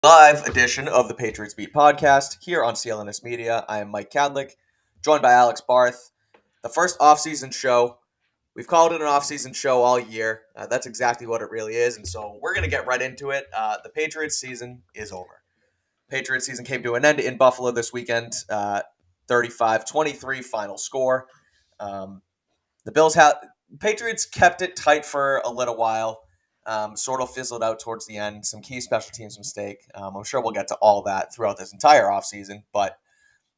Live edition of the Patriots Beat podcast here on CLNS Media. I am Mike Kadlick, joined by Alex Barth. The first offseason show. We've called it an offseason show all year. That's exactly what it really is, and so we're going to get right into it. The Patriots season is over. Patriots season came to an end in Buffalo this weekend. 35-23 final score. The Patriots kept it tight for a little while. Sort of fizzled out towards the end. Some key special teams mistake. I'm sure we'll get to all that throughout this entire offseason. But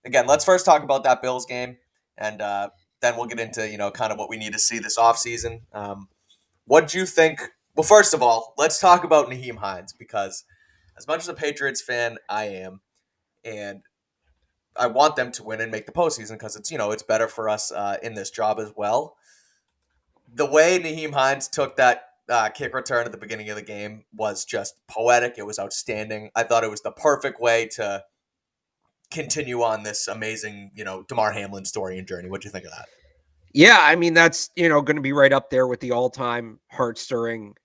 again, let's first talk about that Bills game, and then we'll get into kind of what we need to see this offseason. What do you think? Well, first of all, let's talk about Nyheim Hines, because as much as a Patriots fan I am, and I want them to win and make the postseason because it's better for us in this job as well. The way Nyheim Hines took that kick return at the beginning of the game was just poetic. It was outstanding. I thought it was the perfect way to continue on this amazing, Damar Hamlin story and journey. What do you think of that? Yeah, I mean, that's, going to be right up there with the all-time heart-stirring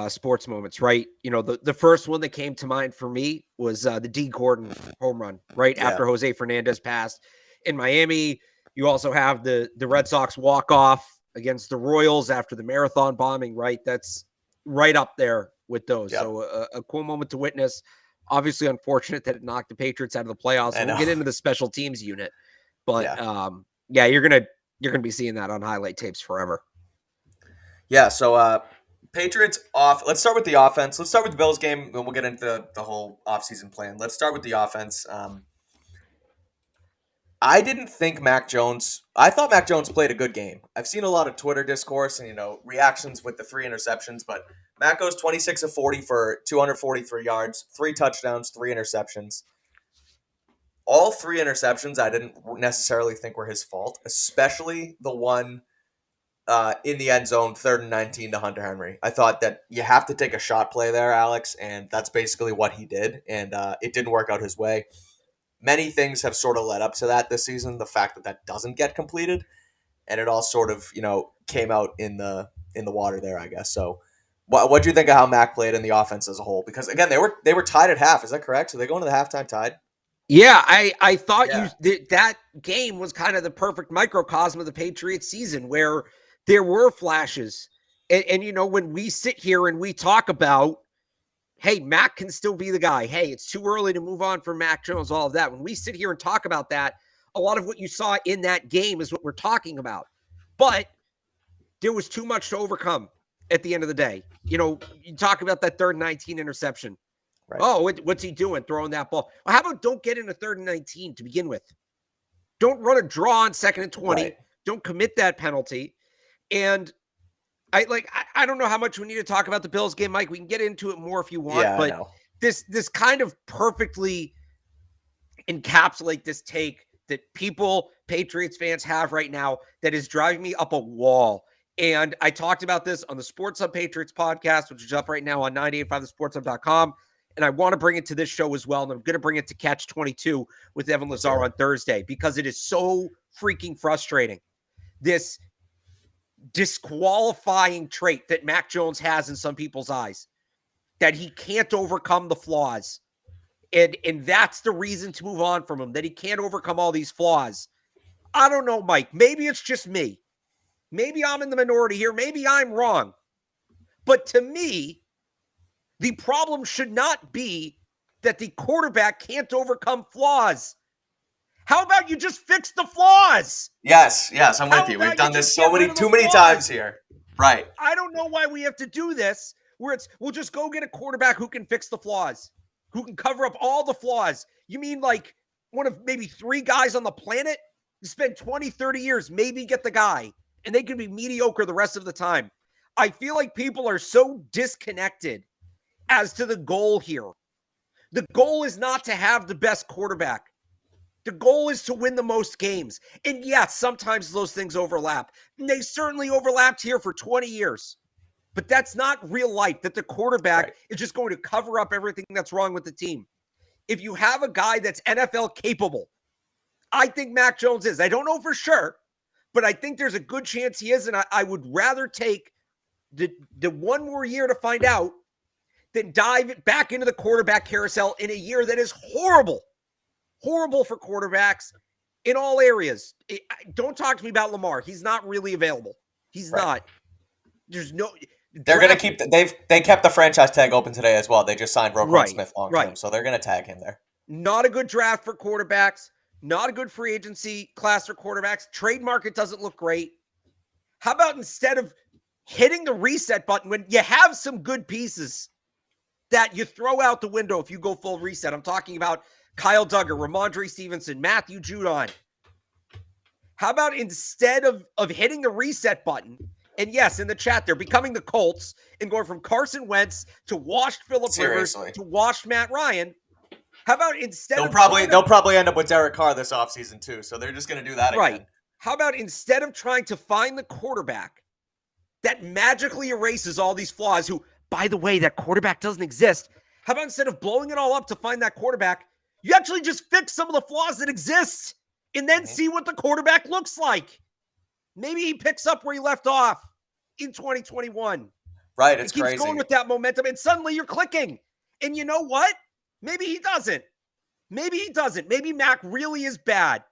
sports moments, right? The first one that came to mind for me was the D. Gordon home run, right? After Jose Fernandez passed in Miami. You also have the Red Sox walk-off against the Royals after the marathon bombing, right? That's right up there with those. Yep. So a cool moment to witness. Obviously unfortunate that it knocked the Patriots out of the playoffs. And we'll get into the special teams unit. But you're gonna be seeing that on highlight tapes forever. Yeah, so Patriots off. Let's start with the offense. Let's start with the Bills game, and we'll get into the whole offseason plan. Let's start with the offense. I didn't think I thought Mac Jones played a good game. I've seen a lot of Twitter discourse and, reactions with the 3 interceptions, but Mac goes 26 of 40 for 243 yards, 3 touchdowns, 3 interceptions. All 3 interceptions I didn't necessarily think were his fault, especially the one in the end zone, 3rd and 19 to Hunter Henry. I thought that you have to take a shot play there, Alex, and that's basically what he did, and it didn't work out his way. Many things have sort of led up to that this season. The fact that doesn't get completed, and it all sort of came out in the water there, I guess. So, what do you think of how Mac played in the offense as a whole? Because again, they were tied at half. Is that correct? So they go into the halftime tied. Yeah, I thought that game was kind of the perfect microcosm of the Patriots season, where there were flashes, and when we sit here and we talk about, hey, Mac can still be the guy. Hey, it's too early to move on from Mac Jones, all of that. When we sit here and talk about that, a lot of what you saw in that game is what we're talking about. But there was too much to overcome at the end of the day. You talk about that 3rd and 19 interception. Right. Oh, what's he doing throwing that ball? Well, how about don't get into 3rd and 19 to begin with? Don't run a draw on 2nd and 20. Right. Don't commit that penalty. And I don't know how much we need to talk about the Bills game, Mike. We can get into it more if you want, but this kind of perfectly encapsulate this take that Patriots fans have right now that is driving me up a wall. And I talked about this on the Sports Hub Patriots podcast, which is up right now on 985thesportshub.com. And I want to bring it to this show as well. And I'm going to bring it to Catch 22 with Evan Lazar on Thursday, because it is so freaking frustrating. This disqualifying trait that Mac Jones has in some people's eyes, that he can't overcome the flaws. And that's the reason to move on from him, that he can't overcome all these flaws. I don't know, Mike. Maybe it's just me. Maybe I'm in the minority here. Maybe I'm wrong. But to me, the problem should not be that the quarterback can't overcome flaws. How about you just fix the flaws? Yes, I'm with you. We've done this too many times here. Right. I don't know why we have to do this, where we'll just go get a quarterback who can fix the flaws, who can cover up all the flaws. You mean like one of maybe 3 guys on the planet? You spend 20, 30 years, maybe get the guy, and they can be mediocre the rest of the time. I feel like people are so disconnected as to the goal here. The goal is not to have the best quarterback. The goal is to win the most games. And yes, sometimes those things overlap. And they certainly overlapped here for 20 years. But that's not real life, that the quarterback is just going to cover up everything that's wrong with the team. If you have a guy that's NFL capable, I think Mac Jones is. I don't know for sure, but I think there's a good chance he is. And I would rather take the one more year to find out than dive back into the quarterback carousel in a year that is horrible. Horrible for quarterbacks in all areas. Don't talk to me about Lamar. He's not really available. He's not. There's no... They're going to keep... They kept the franchise tag open today as well. They just signed Roquan Smith long-term, so they're going to tag him there. Not a good draft for quarterbacks. Not a good free agency class for quarterbacks. Trade market doesn't look great. How about instead of hitting the reset button when you have some good pieces that you throw out the window if you go full reset? I'm talking about Kyle Duggar, Ramondre Stevenson, Matthew Judon. How about instead of hitting the reset button, and yes, in the chat, they're becoming the Colts and going from Carson Wentz to washed Phillip Rivers to washed Matt Ryan. How about instead they'll probably end up with Derek Carr this offseason too, so they're just going to do that again. How about instead of trying to find the quarterback that magically erases all these flaws, who, by the way, that quarterback doesn't exist, how about instead of blowing it all up to find that quarterback, you actually just fix some of the flaws that exist and then see what the quarterback looks like? Maybe he picks up where he left off in 2021. Right, it's crazy. Keeps going with that momentum, and suddenly you're clicking. And you know what? Maybe he doesn't. Maybe Mac really is bad.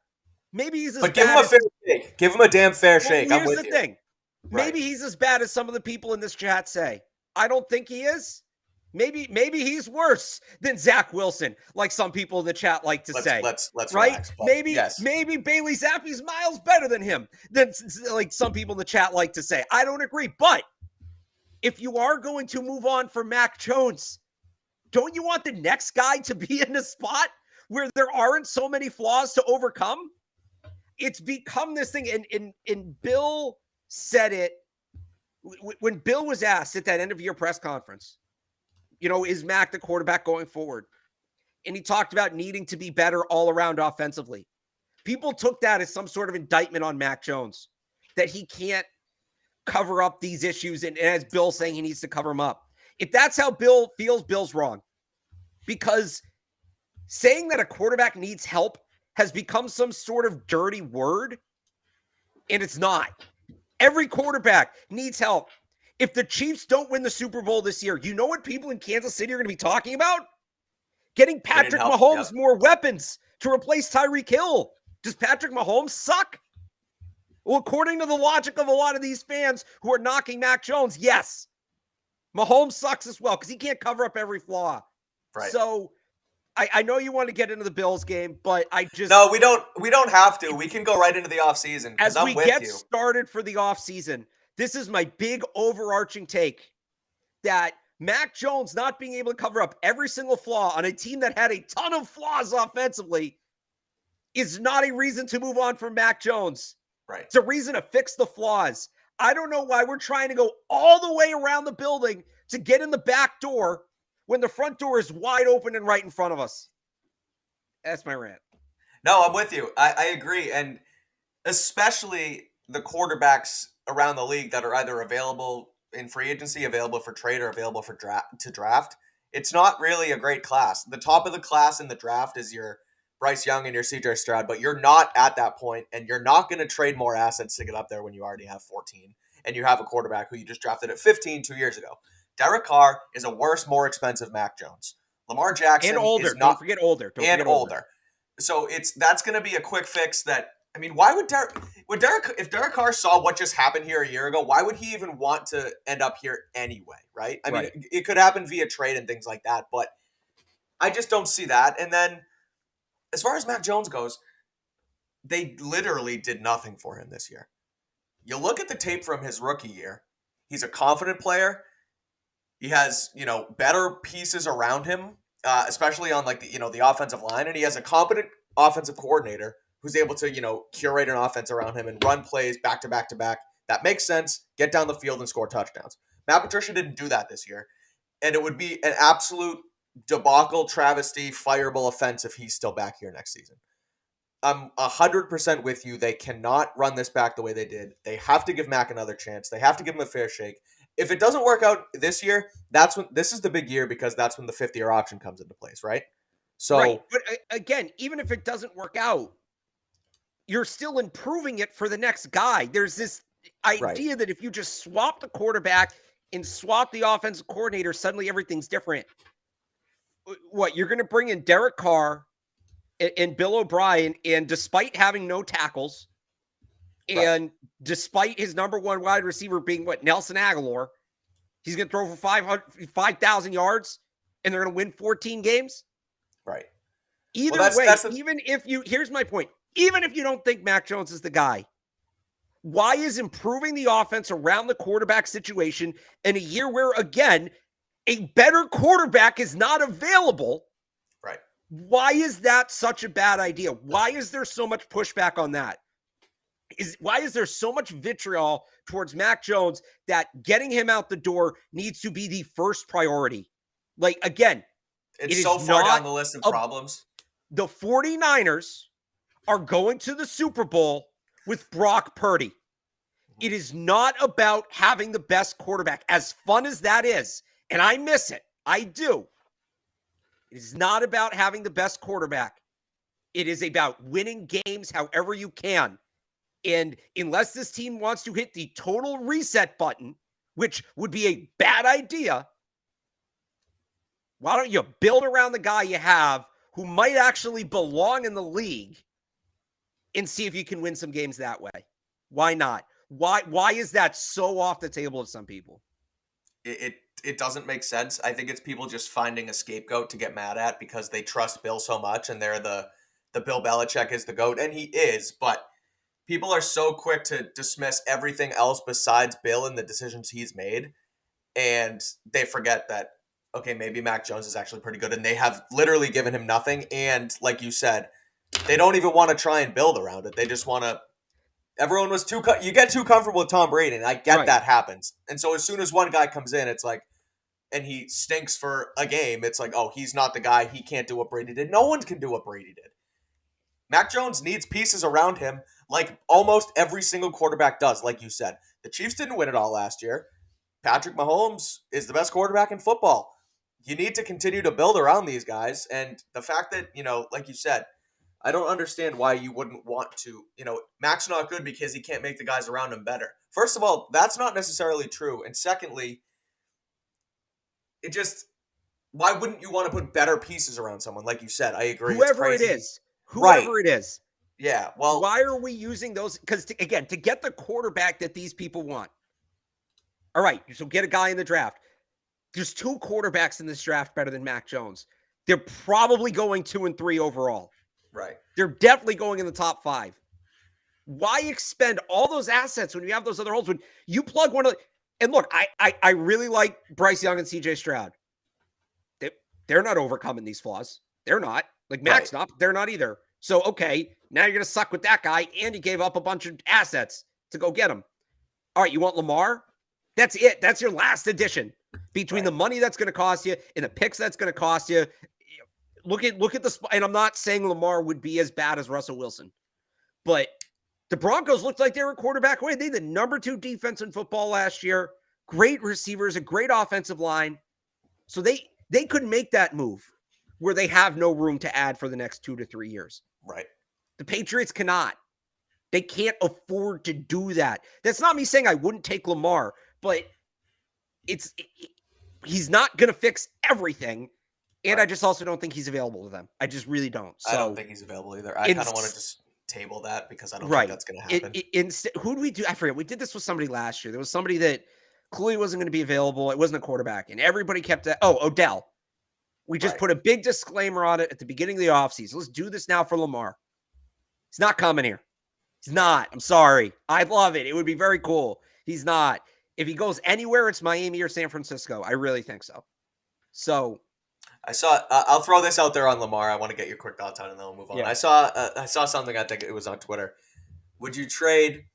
Maybe he's as bad. But give him a fair shake. Give him a damn fair shake. I'm with you. Here's the thing. Maybe he's as bad as some of the people in this chat say. I don't think he is. Maybe he's worse than Zach Wilson, like some people in the chat like to say. Let's right? Relax, maybe Bailey Zappe's miles better than him, than like some people in the chat like to say. I don't agree. But if you are going to move on from Mac Jones, don't you want the next guy to be in a spot where there aren't so many flaws to overcome? It's become this thing. And Bill said it when Bill was asked at that end of year press conference, is Mac the quarterback going forward? And he talked about needing to be better all around offensively. People took that as some sort of indictment on Mac Jones, that he can't cover up these issues. And as Bill saying he needs to cover them up. If that's how Bill feels, Bill's wrong. Because saying that a quarterback needs help has become some sort of dirty word, and it's not. Every quarterback needs help. If the Chiefs don't win the Super Bowl this year, you know what people in Kansas City are going to be talking about? Getting Patrick Mahomes more weapons to replace Tyreek Hill. Does Patrick Mahomes suck? Well, according to the logic of a lot of these fans who are knocking Mac Jones, yes. Mahomes sucks as well because he can't cover up every flaw. Right. So I know you want to get into the Bills game, but No, we don't have to. We can go right into the offseason. As we get started for the offseason, this is my big overarching take that Mac Jones not being able to cover up every single flaw on a team that had a ton of flaws offensively is not a reason to move on from Mac Jones. Right. It's a reason to fix the flaws. I don't know why we're trying to go all the way around the building to get in the back door when the front door is wide open and right in front of us. That's my rant. No, I'm with you. I agree. And especially the quarterbacks around the league that are either available in free agency, available for trade, or available for draft. It's not really a great class. The top of the class in the draft is your Bryce Young and your CJ Stroud, but you're not at that point, and you're not going to trade more assets to get up there when you already have 14, and you have a quarterback who you just drafted at 15 2 years ago. Derek Carr is a worse, more expensive Mac Jones. Lamar Jackson and older. is not, don't forget older. Older. So that's going to be a quick fix. Why would if Derek Carr saw what just happened here a year ago, why would he even want to end up here anyway, right? I mean, it could happen via trade and things like that, but I just don't see that. And then as far as Mac Jones goes, they literally did nothing for him this year. You look at the tape from his rookie year, he's a confident player. He has, better pieces around him, especially on the offensive line, and he has a competent offensive coordinator who's able to, curate an offense around him and run plays back to back to back. That makes sense. Get down the field and score touchdowns. Matt Patricia didn't do that this year, and it would be an absolute debacle, travesty, fireable offense if he's still back here next season. I'm 100% with you. They cannot run this back the way they did. They have to give Mac another chance. They have to give him a fair shake. If it doesn't work out this year, this is the big year, because that's when the 5th-year option comes into place, right? So, right. But again, even if it doesn't work out, you're still improving it for the next guy. There's this idea that if you just swap the quarterback and swap the offensive coordinator, suddenly everything's different. What, you're going to bring in Derek Carr and Bill O'Brien, and despite having no tackles, and despite his number one wide receiver being Nelson Aguilar, he's going to throw for 5,000 yards, and they're going to win 14 games? Right. Either way, even if here's my point, even if you don't think Mac Jones is the guy, why is improving the offense around the quarterback situation in a year where, again, a better quarterback is not available? Right. Why is that such a bad idea? Why is there so much pushback on that? Why is there so much vitriol towards Mac Jones that getting him out the door needs to be the first priority? Like, again, it's so far down the list of problems. The 49ers are going to the Super Bowl with Brock Purdy. It is not about having the best quarterback, as fun as that is, and I miss it. I do. It is not about having the best quarterback. It is about winning games however you can. And unless this team wants to hit the total reset button, which would be a bad idea, why don't you build around the guy you have who might actually belong in the league and see if you can win some games that way? Why not? Why is that so off the table to some people? It doesn't make sense. I think it's people just finding a scapegoat to get mad at because they trust Bill so much and they're the Bill Belichick is the GOAT, and he is, but people are so quick to dismiss everything else besides Bill and the decisions he's made, and they forget that, okay, maybe Mac Jones is actually pretty good, and they have literally given him nothing, and like you said, they don't even want to try and build around it. They just want to – everyone was you get too comfortable with Tom Brady, and I get that happens. And so as soon as one guy comes in, it's like – and he stinks for a game, it's like, oh, he's not the guy. He can't do what Brady did. No one can do what Brady did. Mac Jones needs pieces around him like almost every single quarterback does, like you said. The Chiefs didn't win it all last year. Patrick Mahomes is the best quarterback in football. You need to continue to build around these guys. And the fact that, like you said, I don't understand why you wouldn't want to, Mac's not good because he can't make the guys around him better. First of all, that's not necessarily true. And secondly, why wouldn't you want to put better pieces around someone? Like you said, I agree. Whoever it is. Yeah, well, why are we using those? Because, again, to get the quarterback that these people want. All right, so get a guy in the draft. There's two quarterbacks in this draft better than Mac Jones. They're probably going 2 and 3 overall. Right. They're definitely going in the top 5. Why expend all those assets when you have those other holes? When you plug one of the, and look, I really like Bryce Young and CJ Stroud. They're not overcoming these flaws. They're not. Like Mac's not. They're not either. So, okay, now you're going to suck with that guy, and you gave up a bunch of assets to go get him. All right, you want Lamar? That's it. That's your last addition. Between the money that's going to cost you and the picks that's going to cost you, look at the – and I'm not saying Lamar would be as bad as Russell Wilson, but the Broncos looked like they were quarterback away. They had the number 2 defense in football last year, great receivers, a great offensive line. So they could make that move where they have no room to add for the next 2 to 3 years. Right. The Patriots cannot. They can't afford to do that. That's not me saying I wouldn't take Lamar, but he's not going to fix everything. And I just also don't think he's available to them. I just really don't. So, I don't think he's available either. I kind of want to just table that because I don't think that's going to happen. Who do we do? I forget. We did this with somebody last year. There was somebody that clearly wasn't going to be available. It wasn't a quarterback. And everybody kept that. Oh, Odell. We just put a big disclaimer on it at the beginning of the offseason. Let's do this now for Lamar. He's not coming here. He's not. I'm sorry. I love it. It would be very cool. He's not. If he goes anywhere, it's Miami or San Francisco. I really think so. So I'll throw this out there on Lamar. I want to get your quick thoughts on it, and then we'll move on. Yeah. I saw something. I think it was on Twitter. Would you trade?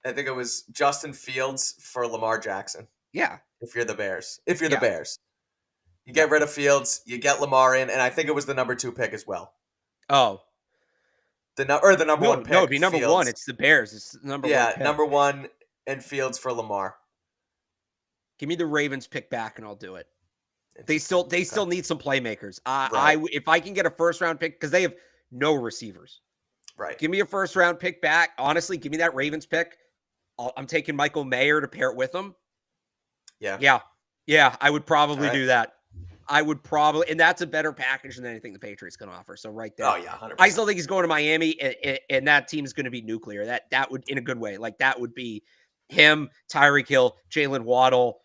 I think it was Justin Fields for Lamar Jackson. Yeah. If you're the Bears. The Bears. You get rid of Fields, you get Lamar in, and I think it was the number 2 pick as well. Oh. The number 1 pick. No, it'd be number Fields. 1. It's the Bears. It's the number 1 pick. Yeah, number 1 and Fields for Lamar. Give me the Ravens pick back, and I'll do it. They still need some playmakers. Right. If I can get a first-round pick, because they have no receivers. Right. Give me a first-round pick back. Honestly, give me that Ravens pick. I'm taking Michael Mayer to pair it with him. Yeah. Yeah. I would probably do that. I would probably, and that's a better package than anything the Patriots can offer. So right there. Oh yeah, 100%. I still think he's going to Miami, and that team is going to be nuclear. That would, in a good way, like that would be him, Tyreek Hill, Jalen Waddle,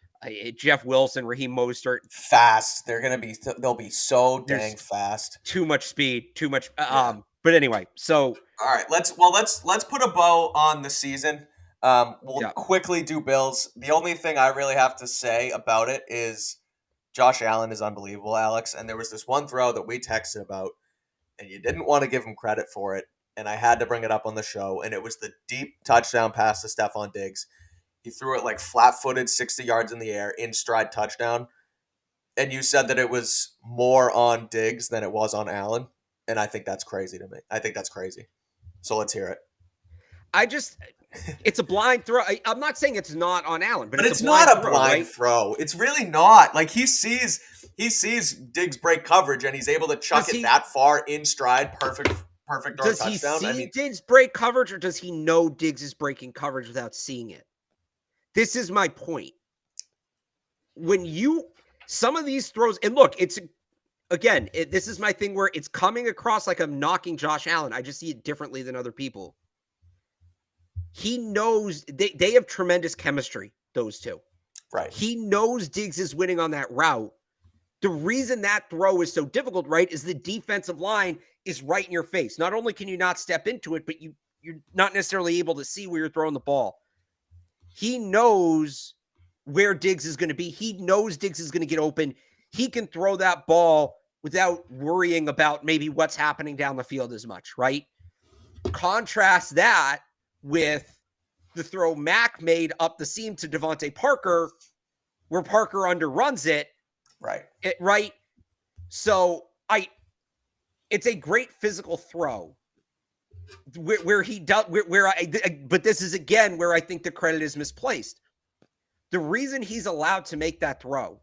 Jeff Wilson, Raheem Mostert. Fast. They'll be so dang fast. Too much speed, too much. But anyway, so all right, let's put a bow on the season. We'll quickly do Bills. The only thing I really have to say about it is Josh Allen is unbelievable, Alex. And there was this one throw that we texted about, and you didn't want to give him credit for it. And I had to bring it up on the show. And it was the deep touchdown pass to Stephon Diggs. He threw it like flat-footed, 60 yards in the air, in stride touchdown. And you said that it was more on Diggs than it was on Allen. And I think that's crazy to me. I think that's crazy. So let's hear it. It's a blind throw. I'm not saying it's not on Allen, but it's not a blind throw. It's really not. Like he sees Diggs break coverage and he's able to chuck it that far in stride. Perfect touchdown. Does he see Diggs break coverage, or does he know Diggs is breaking coverage without seeing it? This is my point. Some of these throws, and look, this is my thing where it's coming across like I'm knocking Josh Allen. I just see it differently than other people. He knows they have tremendous chemistry, those two. Right. He knows Diggs is winning on that route. The reason that throw is so difficult, right, is the defensive line is right in your face. Not only can you not step into it, but you're not necessarily able to see where you're throwing the ball. He knows where Diggs is going to be. He knows Diggs is going to get open. He can throw that ball without worrying about maybe what's happening down the field as much, right? Contrast that with the throw Mac made up the seam to Devontae Parker, where Parker underruns it. Right. Right. So it's a great physical throw where he does, but this is again where I think the credit is misplaced. The reason he's allowed to make that throw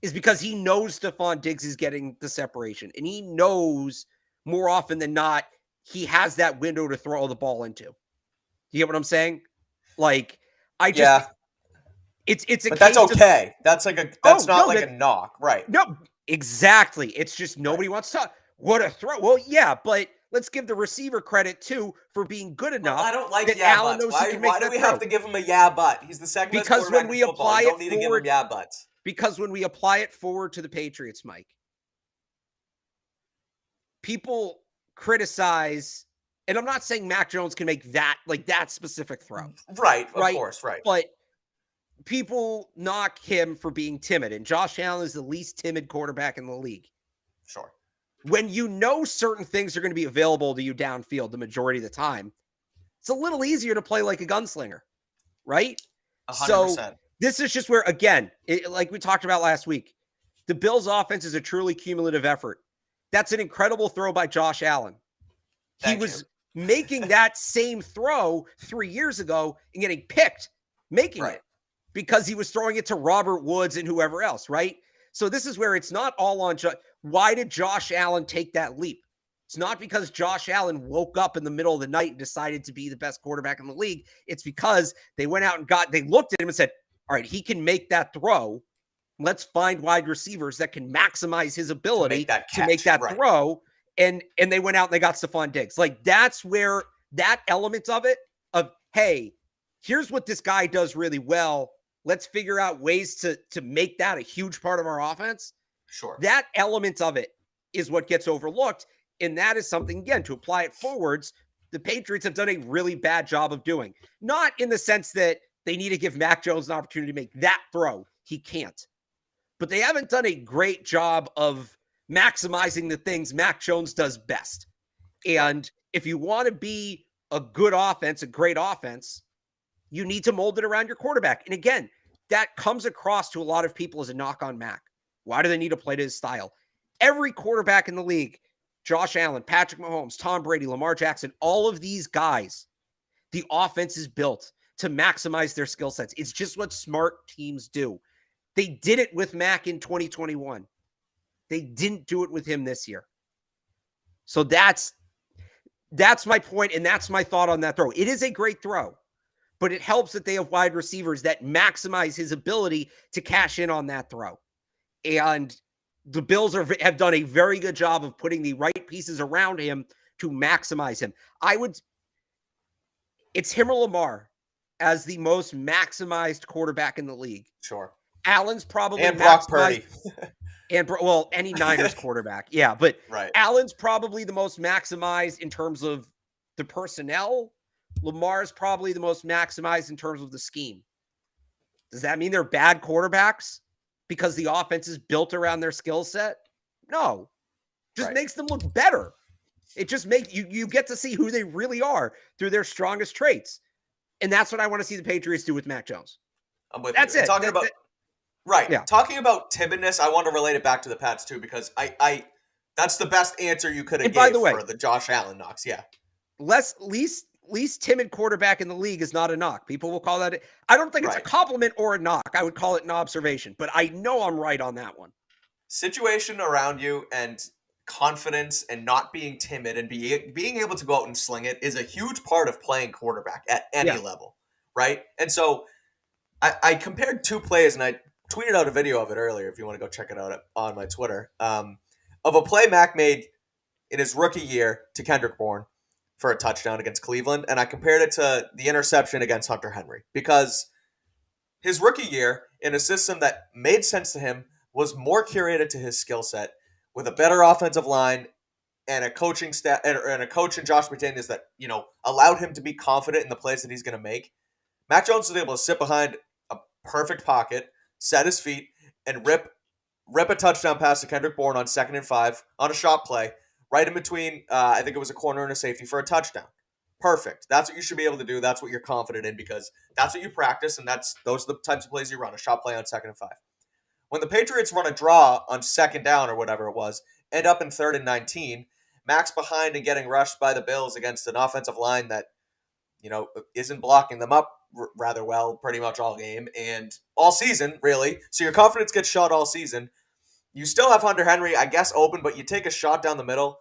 is because he knows Stephon Diggs is getting the separation, and he knows more often than not, he has that window to throw the ball into. You get what I'm saying? Like, it's but that's okay. That's not a knock, right? No, exactly. It's just nobody wants to. What a throw! Well, yeah, but let's give the receiver credit too for being good enough. Well, I don't like Allen knows he can make that throw. Why do we have to give him a but? He's the second best quarterback in football. You don't need to give him buts. Because when we apply it forward to the Patriots, Mike, people criticize. And I'm not saying Mac Jones can make that specific throw. Right, of course, right. But people knock him for being timid. And Josh Allen is the least timid quarterback in the league. Sure. When you know certain things are going to be available to you downfield the majority of the time, it's a little easier to play like a gunslinger, right? 100%. So this is just where, again, like we talked about last week, the Bills' offense is a truly cumulative effort. That's an incredible throw by Josh Allen. He was making that same throw 3 years ago and getting picked, making it because he was throwing it to Robert Woods and whoever else, right? So this is where it's not all on why did Josh Allen take that leap? It's not because Josh Allen woke up in the middle of the night and decided to be the best quarterback in the league. It's because they went out and they looked at him and said, all right, he can make that throw. Let's find wide receivers that can maximize his ability to make that throw. And they went out and they got Stephon Diggs. Like, that's where that element of it, of, hey, here's what this guy does really well. Let's figure out ways to make that a huge part of our offense. Sure. That element of it is what gets overlooked. And that is something, again, to apply it forwards, the Patriots have done a really bad job of doing. Not in the sense that they need to give Mac Jones an opportunity to make that throw. He can't. But they haven't done a great job of maximizing the things Mac Jones does best. And if you want to be a good offense, a great offense, you need to mold it around your quarterback. And again, that comes across to a lot of people as a knock on Mac. Why do they need to play to his style? Every quarterback in the league, Josh Allen, Patrick Mahomes, Tom Brady, Lamar Jackson, all of these guys, the offense is built to maximize their skill sets. It's just what smart teams do. They did it with Mac in 2021. They didn't do it with him this year. So that's my point, and that's my thought on that throw. It is a great throw, but it helps that they have wide receivers that maximize his ability to cash in on that throw. And the Bills have done a very good job of putting the right pieces around him to maximize him. It's him or Lamar as the most maximized quarterback in the league. Sure. Allen's probably and Brock Purdy. And any Niners quarterback. Yeah, but right. Allen's probably the most maximized in terms of the personnel. Lamar's probably the most maximized in terms of the scheme. Does that mean they're bad quarterbacks because the offense is built around their skill set? No. Just makes them look better. It just makes you get to see who they really are through their strongest traits. And that's what I want to see the Patriots do with Mac Jones. I'm with that's you. It. Talking about right. Yeah. Talking about timidness, I want to relate it back to the Pats too, because I that's the best answer you could have gave for the Josh Allen knocks. Yeah. Least timid quarterback in the league is not a knock. People will call that. I don't think it's a compliment or a knock. I would call it an observation, but I know I'm right on that one. Situation around you and confidence and not being timid and being able to go out and sling it is a huge part of playing quarterback at any level, right? And so I compared two plays, and I tweeted out a video of it earlier if you want to go check it out on my Twitter, of a play Mac made in his rookie year to Kendrick Bourne for a touchdown against Cleveland, and I compared it to the interception against Hunter Henry, because his rookie year in a system that made sense to him was more curated to his skill set with a better offensive line and a coaching staff and a coach in Josh McDaniels that, allowed him to be confident in the plays that he's going to make. Mac Jones was able to sit behind a perfect pocket, set his feet, and rip a touchdown pass to Kendrick Bourne on 2nd and 5 on a shot play right in between, I think it was a corner and a safety for a touchdown. Perfect. That's what you should be able to do. That's what you're confident in, because that's what you practice, and those are the types of plays you run, a shot play on 2nd and 5. When the Patriots run a draw on 2nd down or whatever it was, end up in 3rd and 19, Mac's behind and getting rushed by the Bills against an offensive line that, isn't blocking them up rather well pretty much all game and all season, really. So your confidence gets shot all season. You still have Hunter Henry, I guess, open, but you take a shot down the middle.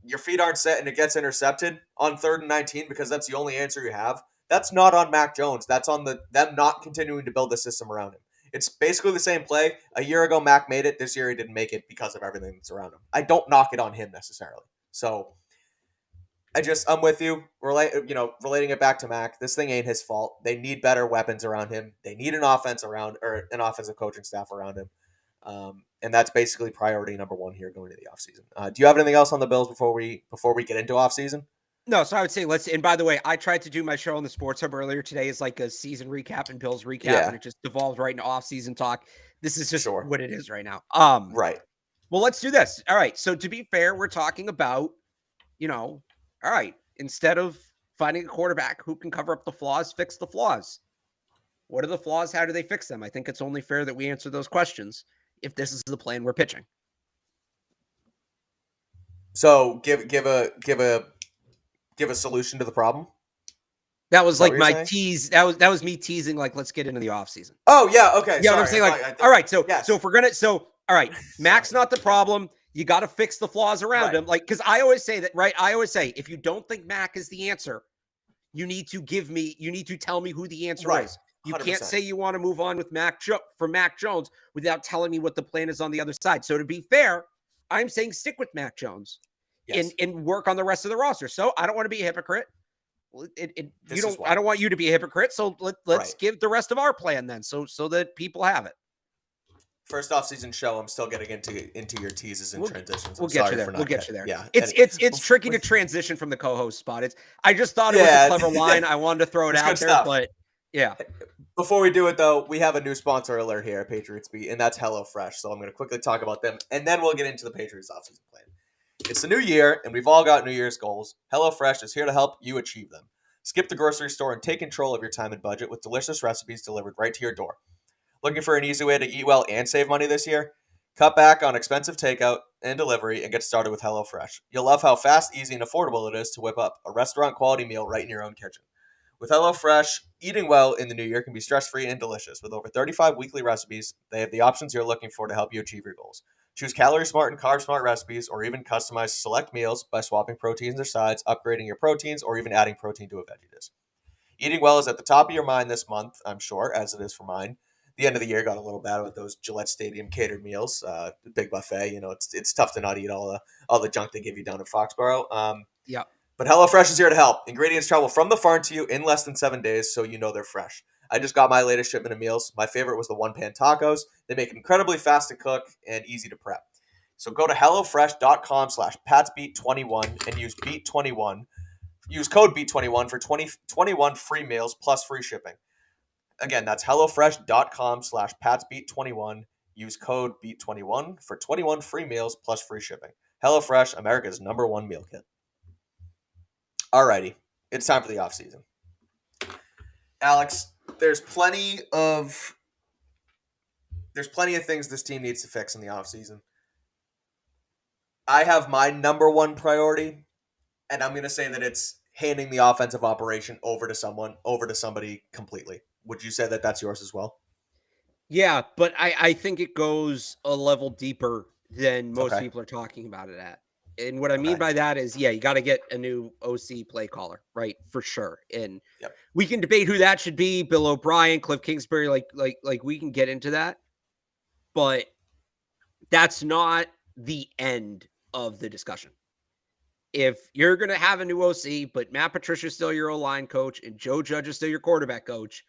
Your feet aren't set and it gets intercepted on 3rd and 19 because that's the only answer you have. That's not on Mac Jones. That's on them not continuing to build the system around him. It's basically the same play. A year ago, Mac made it. This year, he didn't make it because of everything that's around him. I don't knock it on him necessarily. So I'm with you. Relating it back to Mac, this thing ain't his fault. They need better weapons around him. They need an offensive coaching staff around him. And that's basically priority number one here going into the offseason. Do you have anything else on the Bills before we get into offseason? No, so I would say and by the way, I tried to do my show on the Sports Hub earlier today as like a season recap and Bills recap, and it just devolved right into offseason talk. This is just what it is right now. Right. Well, let's do this. All right. So to be fair, we're talking about, all right, instead of finding a quarterback who can cover up the flaws, fix the flaws. What are the flaws? How do they fix them? I think it's only fair that we answer those questions if this is the plan we're pitching. So give a solution to the problem. That was like my tease. That was me teasing. Like, let's get into the offseason. Oh yeah, okay. Yeah, I'm saying all right. So if we're gonna, all right, Mac's not the problem. You got to fix the flaws around him. Like, because I always say that, right? I always say if you don't think Mac is the answer, you need to tell me who the answer is. You 100%. Can't say you want to move on with Mac Jones without telling me what the plan is on the other side. So to be fair, I'm saying stick with Mac Jones and work on the rest of the roster. So I don't want to be a hypocrite. I don't want you to be a hypocrite. So let's give the rest of our plan then, so that people have it. First off-season show, I'm still getting into your teases and transitions. We'll get you there. Yeah, it's tricky to transition from the co-host spot. I just thought it was a clever line. I wanted to throw it out there, but yeah. Before we do it though, we have a new sponsor alert here at Patriots Beat, and that's HelloFresh. So I'm going to quickly talk about them, and then we'll get into the Patriots off-season plan. It's the new year, and we've all got New Year's goals. HelloFresh is here to help you achieve them. Skip the grocery store and take control of your time and budget with delicious recipes delivered right to your door. Looking for an easy way to eat well and save money this year? Cut back on expensive takeout and delivery and get started with HelloFresh. You'll love how fast, easy, and affordable it is to whip up a restaurant-quality meal right in your own kitchen. With HelloFresh, eating well in the new year can be stress-free and delicious. With over 35 weekly recipes, they have the options you're looking for to help you achieve your goals. Choose calorie-smart and carb-smart recipes, or even customize select meals by swapping proteins or sides, upgrading your proteins, or even adding protein to a veggie dish. Eating well is at the top of your mind this month, I'm sure, as it is for mine. The end of the year got a little bad with those Gillette Stadium catered meals, the big buffet. It's tough to not eat all the junk they give you down in Foxborough. Yeah. But HelloFresh is here to help. Ingredients travel from the farm to you in less than 7 days, so you know they're fresh. I just got my latest shipment of meals. My favorite was the one-pan tacos. They make it incredibly fast to cook and easy to prep. So go to HelloFresh.com/PatsBeat21 and use Beat21. Use code Beat21 for 21 free meals plus free shipping. Again, that's HelloFresh.com/PatsBeat21. Use code Beat21 for 21 free meals plus free shipping. HelloFresh, America's #1 meal kit. Alrighty, it's time for the offseason. Alex, there's plenty of things this team needs to fix in the offseason. I have my #1 priority, and I'm going to say that it's handing the offensive operation over to somebody completely. Would you say that that's yours as well? Yeah, but I think it goes a level deeper than most people are talking about it at. And what I mean by that is, you got to get a new OC play caller, right? For sure. And we can debate who that should be, Bill O'Brien, Cliff Kingsbury, like we can get into that. But that's not the end of the discussion. If you're going to have a new OC, but Matt Patricia is still your O-line coach and Joe Judge is still your quarterback coach,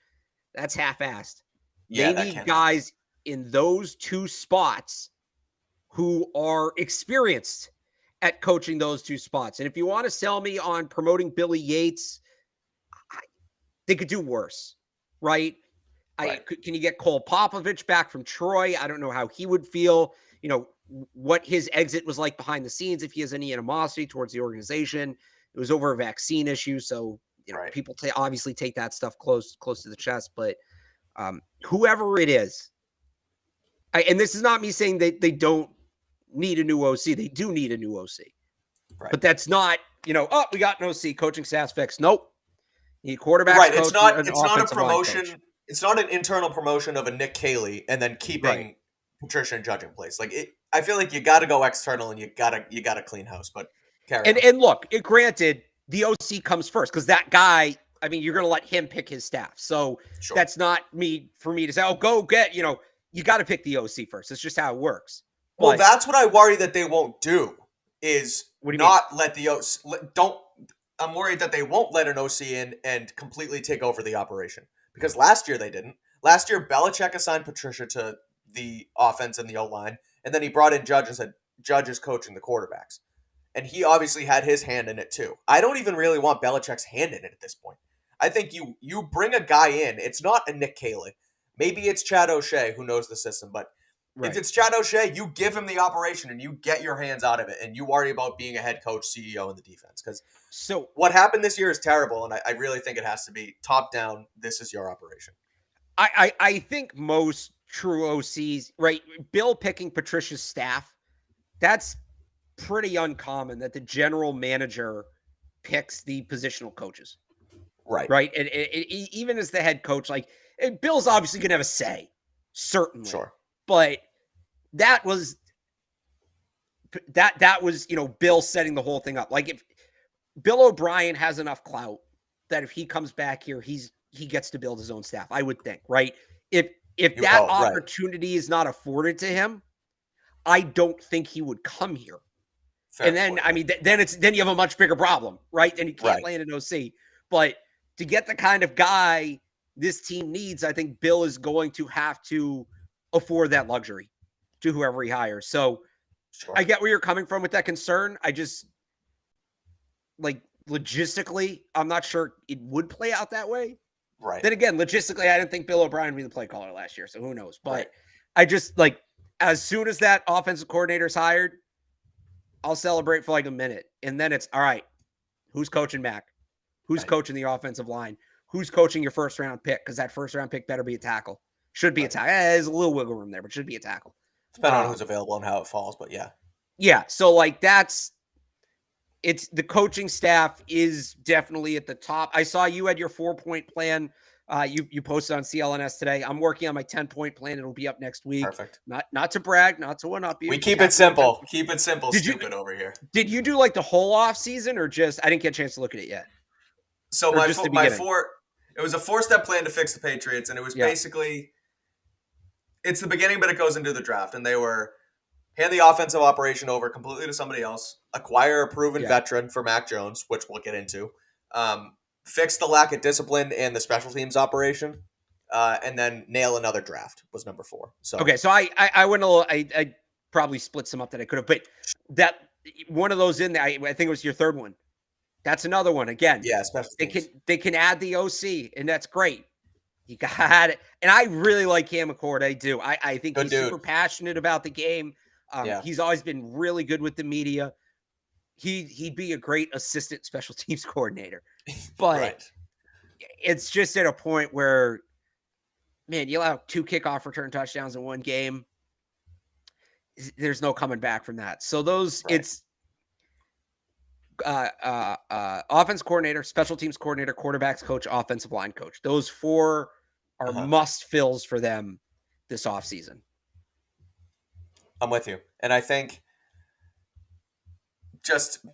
that's half-assed. Yeah, they need guys in those two spots who are experienced at coaching those two spots. And if you want to sell me on promoting Billy Yates, they could do worse, right? Can you get Cole Popovich back from Troy? I don't know how he would feel, what his exit was like behind the scenes, if he has any animosity towards the organization. It was over a vaccine issue. So, people obviously take that stuff close to the chest, but whoever it is, and this is not me saying that they don't need a new OC. They do need a new OC. Right. But that's not, we got an OC, coaching staff's fixed. Nope. You need quarterback. Right. It's not a promotion. It's not an internal promotion of a Nick Caley and then keeping Patricia and Judge in place. I feel like you got to go external and you got to clean house. But and look, granted, the OC comes first because that guy. I mean, you're going to let him pick his staff. So that's not for me to say, go get, you got to pick the OC first. It's just how it works. Well, that's what I worry that they won't do is let the OC, I'm worried that they won't let an OC in and completely take over the operation. Because last year they didn't. Last year, Belichick assigned Patricia to the offense and the O-line, and then he brought in Judge and said, Judge is coaching the quarterbacks. And he obviously had his hand in it too. I don't even really want Belichick's hand in it at this point. I think you bring a guy in. It's not a Nick Caley. Maybe it's Chad O'Shea who knows the system. But if it's Chad O'Shea, you give him the operation and you get your hands out of it. And you worry about being a head coach, CEO in the defense. Because what happened this year is terrible. And I really think it has to be top down. This is your operation. I think most true OCs, right? Bill picking Patricia's staff, that's pretty uncommon that the general manager picks the positional coaches. Right. And even as the head coach, Bill's obviously going to have a say, certainly. Sure. But that was, Bill setting the whole thing up. If Bill O'Brien has enough clout that if he comes back here, he gets to build his own staff, I would think, right? If that opportunity is not afforded to him, I don't think he would come here. Fair and then, point. Then you have a much bigger problem, right? Then you can't land an OC. But to get the kind of guy this team needs, I think Bill is going to have to afford that luxury to whoever he hires. So I get where you're coming from with that concern. I just, logistically, I'm not sure it would play out that way. Right. Then again, logistically, I didn't think Bill O'Brien would be the play caller last year, so who knows? But I just, as soon as that offensive coordinator is hired, I'll celebrate for a minute. And then it's, all right, who's coaching Mac? Who's coaching the offensive line? Who's coaching your first-round pick? Because that first-round pick better be a tackle. Should be a tackle. There's a little wiggle room there, but should be a tackle. Depending on who's available and how it falls, but yeah. Yeah, so, it's the coaching staff is definitely at the top. I saw you had your 4-point plan. You posted on CLNS today. I'm working on my 10-point plan. It'll be up next week. Perfect. Not to brag, not to one up you. We keep it simple. Keep it simple. Stupid over here. Did you do the whole off season or just? I didn't get a chance to look at it yet. So my It was a 4-step plan to fix the Patriots, and it was basically it's the beginning, but it goes into the draft, and they were hand the offensive operation over completely to somebody else, acquire a proven veteran for Mac Jones, which we'll get into, fix the lack of discipline in the special teams operation, and then nail another draft was number 4. So okay, so I went a little. I probably split some up that I could have, but that one of those in there, I think it was your third one. That's another one. Again, yeah, special teams. They can add the OC, and that's great. You got it. And I really like Cam McCord. I do. I think he's super passionate about the game. He's always been really good with the media. He'd be a great assistant special teams coordinator. But it's just at a point where, man, you'll have 2 kickoff return touchdowns in one game. There's no coming back from that. So it's offense coordinator, special teams coordinator, quarterbacks coach, offensive line coach. Those 4 are must fills for them this offseason. I'm with you. And I think so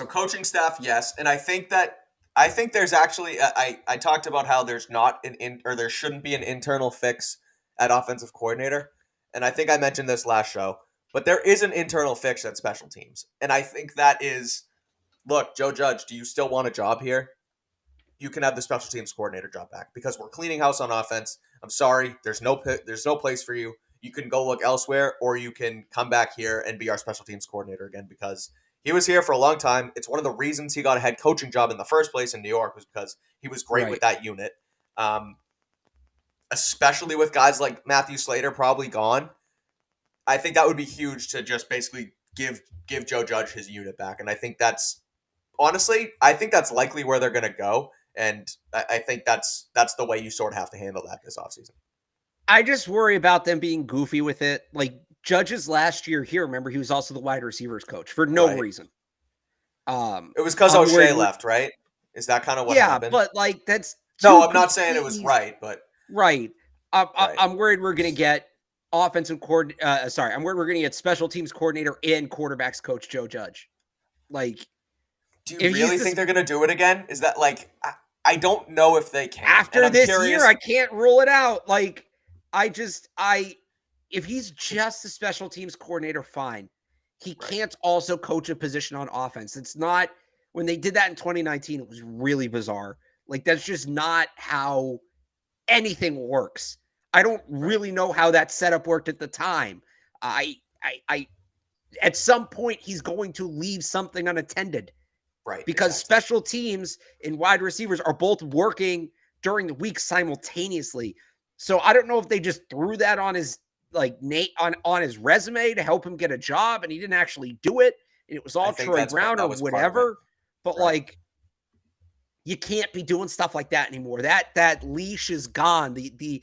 coaching staff, yes. And I think there's actually, I talked about how there's not there shouldn't be an internal fix at offensive coordinator. And I think I mentioned this last show, but there is an internal fix at special teams. And I think that is, look, Joe Judge, do you still want a job here? You can have the special teams coordinator job back because we're cleaning house on offense. I'm sorry. There's no place for you. You can go look elsewhere, or you can come back here and be our special teams coordinator again because he was here for a long time. It's one of the reasons he got a head coaching job in the first place in New York was because he was great with that unit. Especially with guys like Matthew Slater probably gone. I think that would be huge to just basically give Joe Judge his unit back. And I think that's likely where they're going to go. And I think that's the way you sort of have to handle that this offseason. I just worry about them being goofy with it. Like Judge's last year here, remember, he was also the wide receivers coach for no reason. It was because O'Shea left, right? Is that kind of what happened? Yeah, but like that's... No, I'm not saying it was right, but... Right. I'm worried we're going to get offensive coordinator... I'm worried we're going to get special teams coordinator and quarterbacks coach Joe Judge. Like... Do you really think they're going to do it again? Is that like... I don't know if they can. After this year, I can't rule it out. Like, if he's just the special teams coordinator, fine. He can't also coach a position on offense. It's not, when they did that in 2019, it was really bizarre. Like, that's just not how anything works. I don't really know how that setup worked at the time. At some point, he's going to leave something unattended. Right. Because special teams and wide receivers are both working during the week simultaneously. So I don't know if they just threw that on his on his resume to help him get a job and he didn't actually do it. And it was all Troy Brown or whatever. But like, you can't be doing stuff like that anymore. That leash is gone. The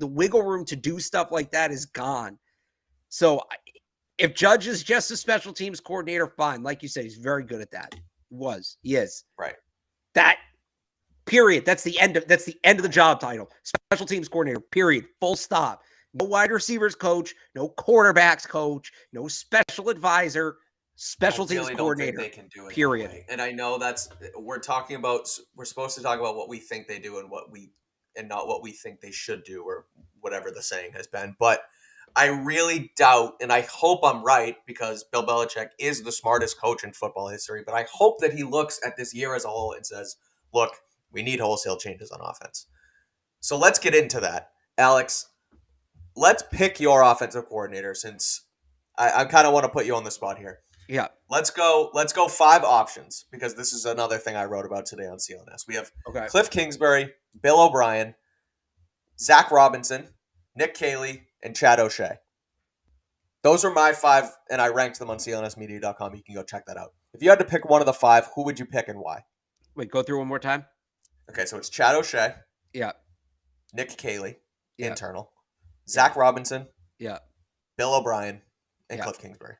wiggle room to do stuff like that is gone. So if Judge is just a special teams coordinator, fine. Like you said, he's very good at that. He is. Right. That period. That's the end of the job title. Special teams coordinator, period. Full stop. No wide receivers coach, no quarterbacks coach, no special advisor, special teams coordinator. They can do it period. And I know we're supposed to talk about what we think they do and not what we think they should do or whatever the saying has been. But I really doubt, and I hope I'm right because Bill Belichick is the smartest coach in football history, but I hope that he looks at this year as a whole and says, look, we need wholesale changes on offense. So let's get into that. Alex, let's pick your offensive coordinator since I kind of want to put you on the spot here. Yeah. Let's go 5 options because this is another thing I wrote about today on CLNS. We have Cliff Kingsbury, Bill O'Brien, Zach Robinson, Nick Caley, and Chad O'Shea. Those are my 5, and I ranked them on clnsmedia.com. You can go check that out. If you had to pick one of the 5, who would you pick and why? Wait, go through one more time. Okay, so it's Chad O'Shea. Yeah. Nick Caley, internal. Zach Robinson. Yeah. Bill O'Brien, and Cliff Kingsbury.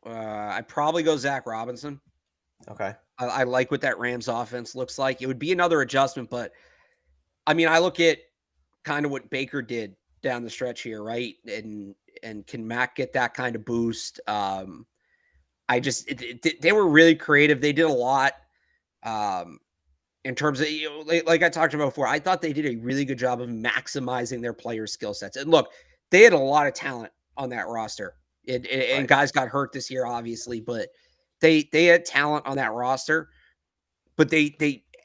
I'd probably go Zach Robinson. Okay. I like what that Rams offense looks like. It would be another adjustment, but I mean, I look at kind of what Baker did down the stretch here, right? And can Mac get that kind of boost? they were really creative. They did a lot in terms of, like I talked about before. I thought they did a really good job of maximizing their players' skill sets. And look, they had a lot of talent on that roster. And guys got hurt this year, obviously, but they had talent on that roster. But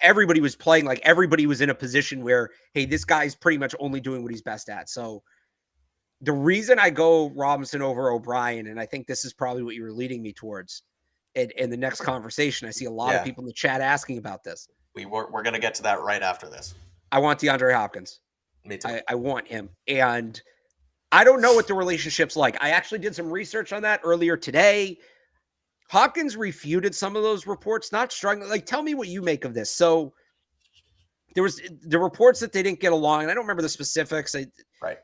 everybody was playing like everybody was in a position where, hey, this guy's pretty much only doing what he's best at. So the reason I go Robinson over O'Brien, and I think this is probably what you were leading me towards in the next conversation. I see a lot of people in the chat asking about this. We're going to get to that right after this. I want DeAndre Hopkins. Me too. I want him. And I don't know what the relationship's like. I actually did some research on that earlier today. Hopkins refuted some of those reports, not struggling. Like, tell me what you make of this. So there was the reports that they didn't get along, and I don't remember the specifics.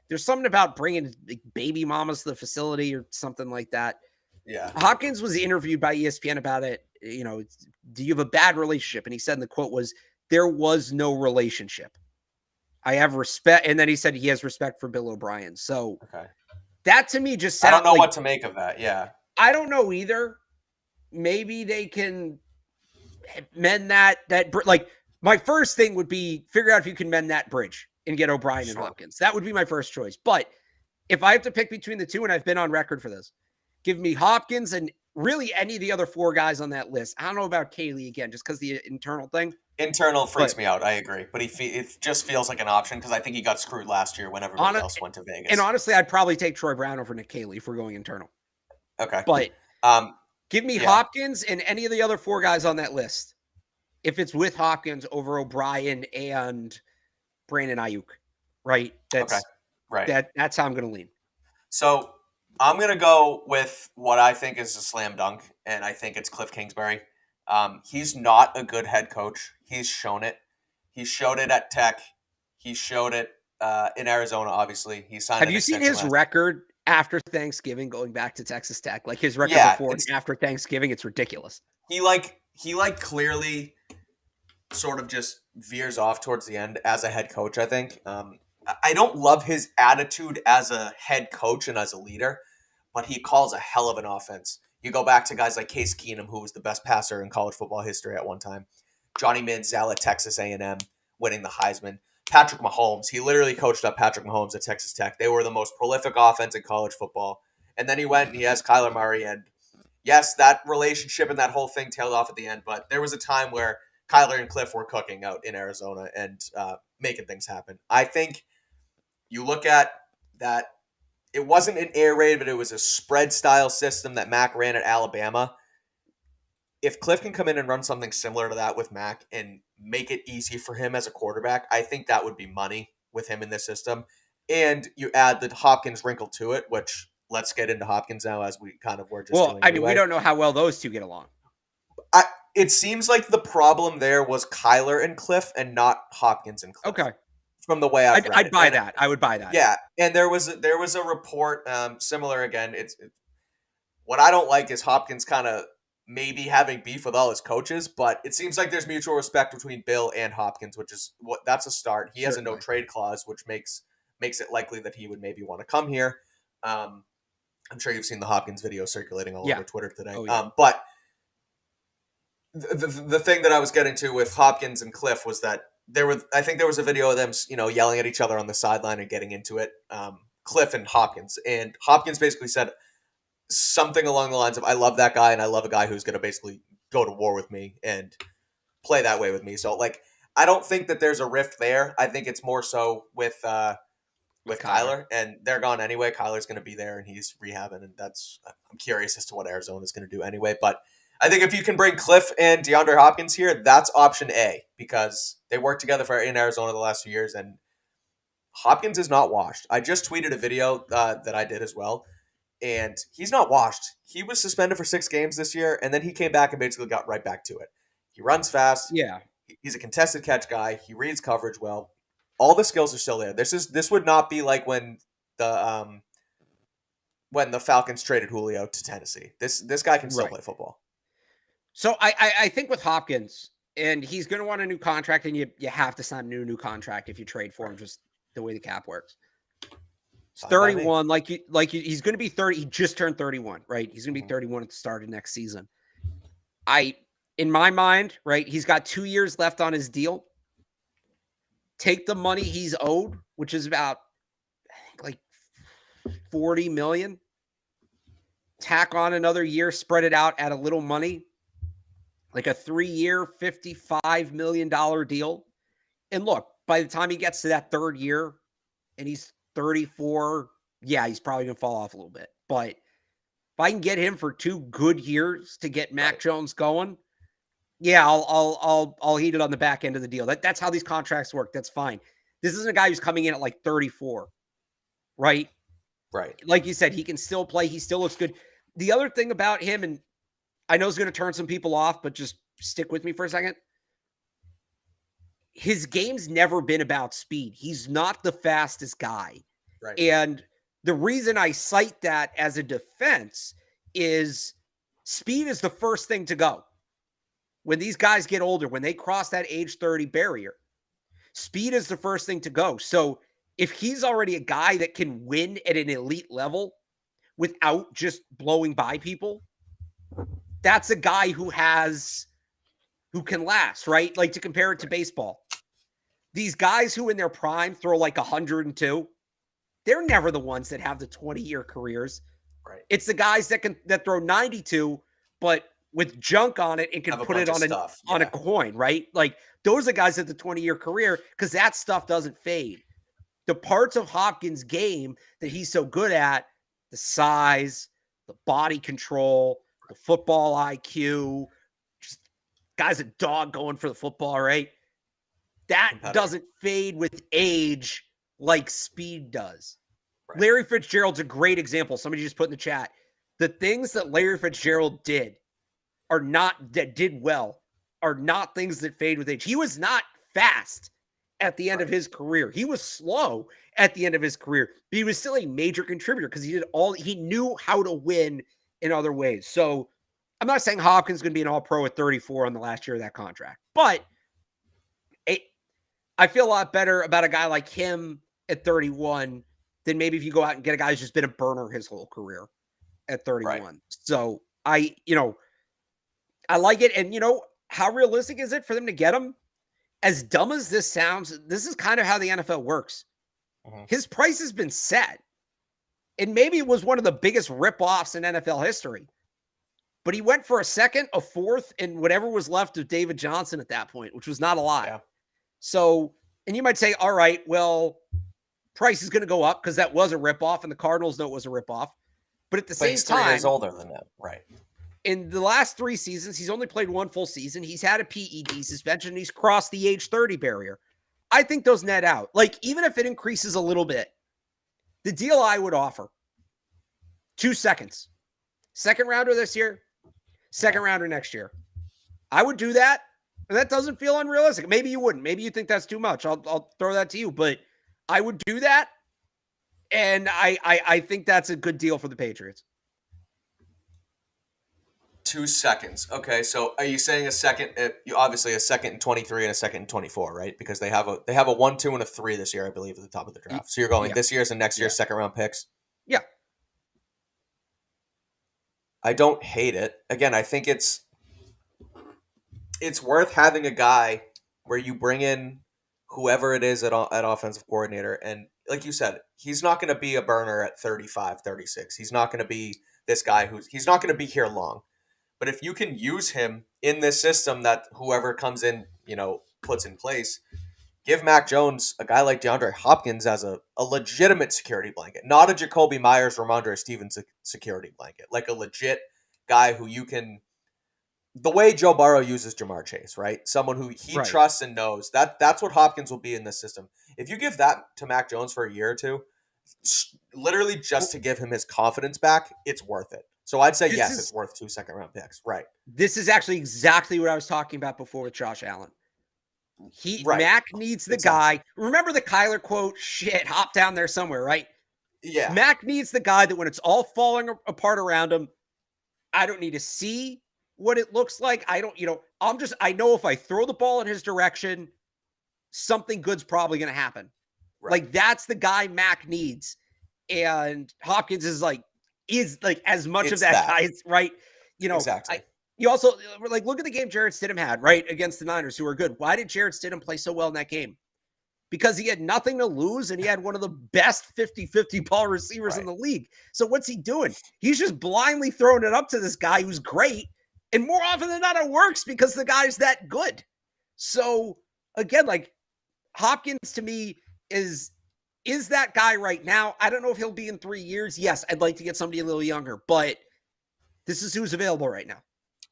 There's something about bringing baby mamas to the facility or something like that. Yeah. Hopkins was interviewed by ESPN about it. Do you have a bad relationship? And he said, and the quote was, "There was no relationship. I have respect." And then he said he has respect for Bill O'Brien. So that to me just sounds, I don't know what to make of that. Yeah. I don't know either. Maybe they can mend that. Like, my first thing would be figure out if you can mend that bridge and get O'Brien and Hopkins. That would be my first choice. But if I have to pick between the two, and I've been on record for this, give me Hopkins and really any of the other four guys on that list. I don't know about Kaylee again, just because the internal thing. Internal freaks me out. I agree. But it just feels like an option because I think he got screwed last year when everybody else went to Vegas. And honestly, I'd probably take Troy Brown over Nick Kaylee if we're going internal. Okay. But give me Hopkins and any of the other four guys on that list. If it's with Hopkins over O'Brien and Brandon Ayuk, right? That's how I'm going to lean. So I'm going to go with what I think is a slam dunk, and I think it's Cliff Kingsbury. He's not a good head coach. He's shown it. He showed it at Tech. He showed it in Arizona, obviously. He signed. Have you seen his record after Thanksgiving going back to Texas Tech? Like his record before and after Thanksgiving, it's ridiculous. He clearly sort of just veers off towards the end as a head coach, I think. I don't love his attitude as a head coach and as a leader, but he calls a hell of an offense. You go back to guys like Case Keenum, who was the best passer in college football history at one time. Johnny Manziel at Texas A&M, winning the Heisman. Patrick Mahomes, he literally coached up Patrick Mahomes at Texas Tech. They were the most prolific offense in college football. And then he went and he has Kyler Murray. And yes, that relationship and that whole thing tailed off at the end. But there was a time where Kyler and Cliff were cooking out in Arizona and making things happen. I think you look at that, it wasn't an air raid, but it was a spread style system that Mac ran at Alabama. If Cliff can come in and run something similar to that with Mac and make it easy for him as a quarterback, I think that would be money with him in this system. And you add the Hopkins wrinkle to it, which let's get into Hopkins now as we kind of were just doing. I mean, we don't know how well those two get along. It seems like the problem there was Kyler and Cliff and not Hopkins and Cliff. Okay. From the way I'd buy that. I would buy that. Yeah. And there was a report similar again. What I don't like is Hopkins kind of maybe having beef with all his coaches, but it seems like there's mutual respect between Bill and Hopkins, which is that's a start. He has a no trade clause, which makes it likely that he would maybe want to come here. I'm sure you've seen the Hopkins video circulating all over Twitter today. Oh, yeah. But the thing that I was getting to with Hopkins and Cliff was that I think there was a video of them, yelling at each other on the sideline and getting into it. Cliff and Hopkins basically said something along the lines of, "I love that guy and I love a guy who's going to basically go to war with me and play that way with me." So I don't think that there's a rift there. I think it's more so with Kyler, and they're gone anyway. Kyler's going to be there and he's rehabbing, and I'm curious as to what Arizona's going to do anyway. But I think if you can bring Cliff and DeAndre Hopkins here, that's option A, because they worked together in Arizona the last few years, and Hopkins is not washed. I just tweeted a video that I did as well, and he's not washed. He was suspended for 6 games this year, and then he came back and basically got right back to it. He runs fast. Yeah. He's a contested catch guy. He reads coverage well. All the skills are still there. This would not be like when the Falcons traded Julio to Tennessee. This guy can still play football. So I think with Hopkins, and he's going to want a new contract, and you have to sign a new contract if you trade for him, just the way the cap works. 31, he's going to be 30. He just turned 31, right? He's going to be 31 at the start of next season. In my mind, right, he's got 2 years left on his deal. Take the money he's owed, which is about, I think, like $40 million. Tack on another year, spread it out at a little money, like a 3-year, $55 million deal. And look, by the time he gets to that third year and he's 34, yeah, he's probably going to fall off a little bit. But if I can get him for 2 good years to get Mac Jones going, yeah, I'll heat it on the back end of the deal. That's how these contracts work. That's fine. This isn't a guy who's coming in at like 34, right? Right. Like you said, he can still play. He still looks good. The other thing about him, and I know it's going to turn some people off, but just stick with me for a second. His game's never been about speed. He's not the fastest guy. Right. And the reason I cite that as a defense is speed is the first thing to go. When these guys get older, when they cross that age 30 barrier, speed is the first thing to go. So if he's already a guy that can win at an elite level without just blowing by people, that's a guy who can last, right? Like, to compare it to baseball. These guys who in their prime throw like 102, they're never the ones that have the 20-year careers. Right. It's the guys that throw 92, but with junk on it and can put it on a coin, right? Like, those are guys at the 20-year career, because that stuff doesn't fade. The parts of Hopkins' game that he's so good at, the size, the body control, the football IQ, just guy's a dog going for the football, right? That doesn't fade with age like speed does. Right. Larry Fitzgerald's a great example. Somebody just put in the chat. The things that Larry Fitzgerald did are not things that fade with age. He was not fast at the end of his career. He was slow at the end of his career, but he was still a major contributor because he knew how to win in other ways. So I'm not saying Hopkins is going to be an all-pro at 34 on the last year of that contract, but I feel a lot better about a guy like him at 31 than maybe if you go out and get a guy who's just been a burner his whole career at 31. Right. So I like it. And how realistic is it for them to get him? As dumb as this sounds, this is kind of how the NFL works. Mm-hmm. His price has been set. And maybe it was one of the biggest ripoffs in NFL history. But he went for a second, a fourth, and whatever was left of David Johnson at that point, which was not a lot. Yeah. So, and you might say, all right, well, price is going to go up because that was a ripoff, and the Cardinals know it was a ripoff. But at the same time, 3 years older than them, right? In the last 3 seasons, he's only played 1 full season. He's had a PED suspension. And he's crossed the age 30 barrier. I think those net out. Like, even if it increases a little bit, the deal I would offer, 2 seconds. Second rounder this year, second rounder next year. I would do that. And that doesn't feel unrealistic. Maybe you wouldn't. Maybe you think that's too much. I'll throw that to you. But I would do that. And I think that's a good deal for the Patriots. 2 seconds. Okay, so are you saying a second? Obviously, a second and 23 and a second and 24, right? Because they have a 1, 2, and a 3 this year, I believe, at the top of the draft. So you're going this year's and next year's second round picks. Yeah. I don't hate it. Again, I think it's worth having a guy where you bring in whoever it is at offensive coordinator. And like you said, he's not going to be a burner at 35, 36. He's not going to be this guy he's not going to be here long. But if you can use him in this system that whoever comes in, puts in place, give Mac Jones, a guy like DeAndre Hopkins, as a legitimate security blanket, not a Jacoby Myers, Ramondre Stevens security blanket, like a legit guy who you can, the way Joe Burrow uses Jamar Chase, right? Someone who he trusts and knows. That's what Hopkins will be in this system. If you give that to Mac Jones for a year or two, literally just to give him his confidence back, it's worth it. So I'd say it's worth 2 second-round picks. Right. This is actually exactly what I was talking about before with Josh Allen. Mac needs the guy. Remember the Kyler quote? Shit, hop down there somewhere, right? Yeah. Mac needs the guy that when it's all falling apart around him, I don't need to see what it looks like. I know if I throw the ball in his direction, something good's probably going to happen. Right. Like, that's the guy Mac needs. and Hopkins is like as much of that guy, right? Exactly. You also like look at the game Jarrett Stidham had, right, against the Niners, who are good. Why did Jarrett Stidham play so well in that game? Because he had nothing to lose and he had one of the best 50-50 ball receivers in the league. So what's he doing? He's just blindly throwing it up to this guy who's great. And more often than not, it works because the guy's that good. So again, like Hopkins to me is that guy right now. I don't know if he'll be in 3 years. Yes, I'd like to get somebody a little younger, but this is who's available right now.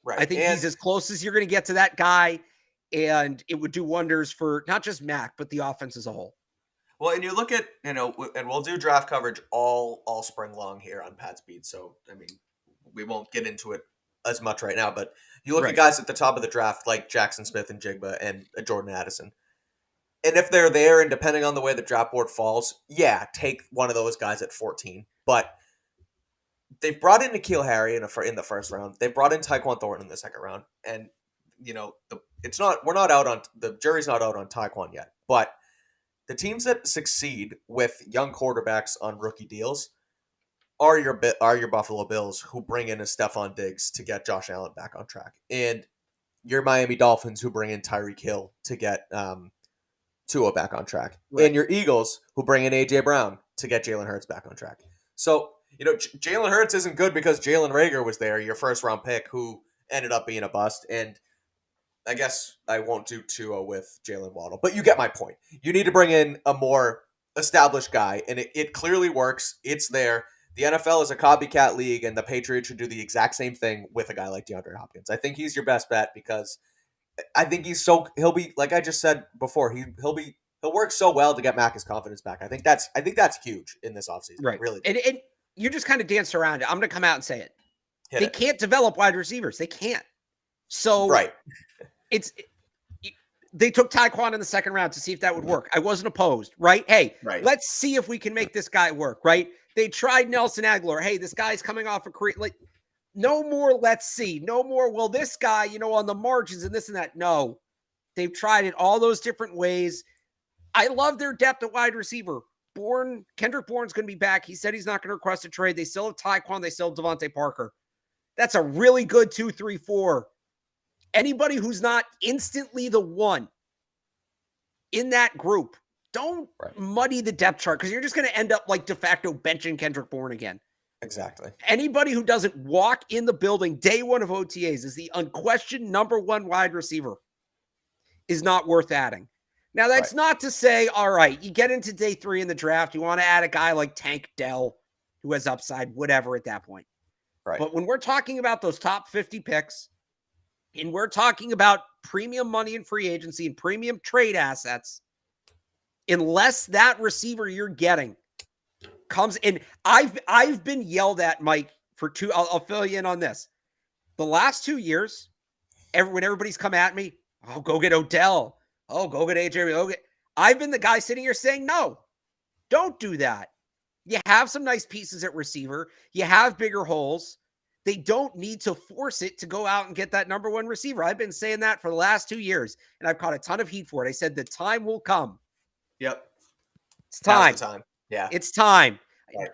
Right. I think he's as close as you're going to get to that guy. And it would do wonders for not just Mac, but the offense as a whole. Well, and you look at, and we'll do draft coverage all spring long here on Pat's Beat. So, I mean, we won't get into it as much right now, but you look at guys at the top of the draft like Jackson Smith and Jigba and Jordan Addison. And if they're there, and depending on the way the draft board falls, take one of those guys at 14. But they've brought in N'Keal Harry in the first round. They brought in Tyquan Thornton in the second round. And, the jury's not out on Tyquan yet, but the teams that succeed with young quarterbacks on rookie deals are your Buffalo Bills, who bring in a Stephon Diggs to get Josh Allen back on track, and your Miami Dolphins, who bring in Tyreek Hill to get Tua back on track, and your Eagles, who bring in AJ Brown to get Jalen Hurts back on track. So Jalen Hurts isn't good because Jalen Reagor was there, your first round pick, who ended up being a bust, and I guess I won't do Tua with Jalen Waddle, but you get my point. You need to bring in a more established guy, and it clearly works. It's there. The NFL is a copycat league, and the Patriots should do the exact same thing with a guy like DeAndre Hopkins. I think he's your best bet because I think he'll be, like I just said before, he'll work so well to get Mac his confidence back. I think that's huge in this offseason. Right. Really. And you just kind of danced around it. I'm going to come out and say it. They can't develop wide receivers. They can't. So they took Tyquan in the second round to see if that would work. I wasn't opposed, right? Hey, let's see if we can make this guy work, right? They tried Nelson Aguilar. Hey, this guy's coming off a career. Like, no more let's see. No more, well, this guy, on the margins and this and that. No. They've tried it all those different ways. I love their depth at wide receiver. Kendrick Bourne's going to be back. He said he's not going to request a trade. They still have Tyquan. They still have Devontae Parker. That's a really good 2, 3, 4. Anybody who's not instantly the one in that group, don't muddy the depth chart because you're just going to end up like de facto benching Kendrick Bourne again. Exactly. Anybody who doesn't walk in the building day one of OTAs is the unquestioned number one wide receiver is not worth adding. Now, that's not to say, all right, you get into day 3 in the draft, you want to add a guy like Tank Dell who has upside, whatever at that point. Right. But when we're talking about those top 50 picks, and we're talking about premium money in free agency and premium trade assets, unless that receiver you're getting comes in. I've been yelled at, Mike, for I'll fill you in on this. The last 2 years, when everybody's come at me, oh, go get Odell. Oh, go get AJ. I've been the guy sitting here saying, no, don't do that. You have some nice pieces at receiver. You have bigger holes. They don't need to force it to go out and get that number one receiver. I've been saying that for the last 2 years, and I've caught a ton of heat for it. I said the time will come. Yep. It's time. Now's the time. Yeah. It's time. Right.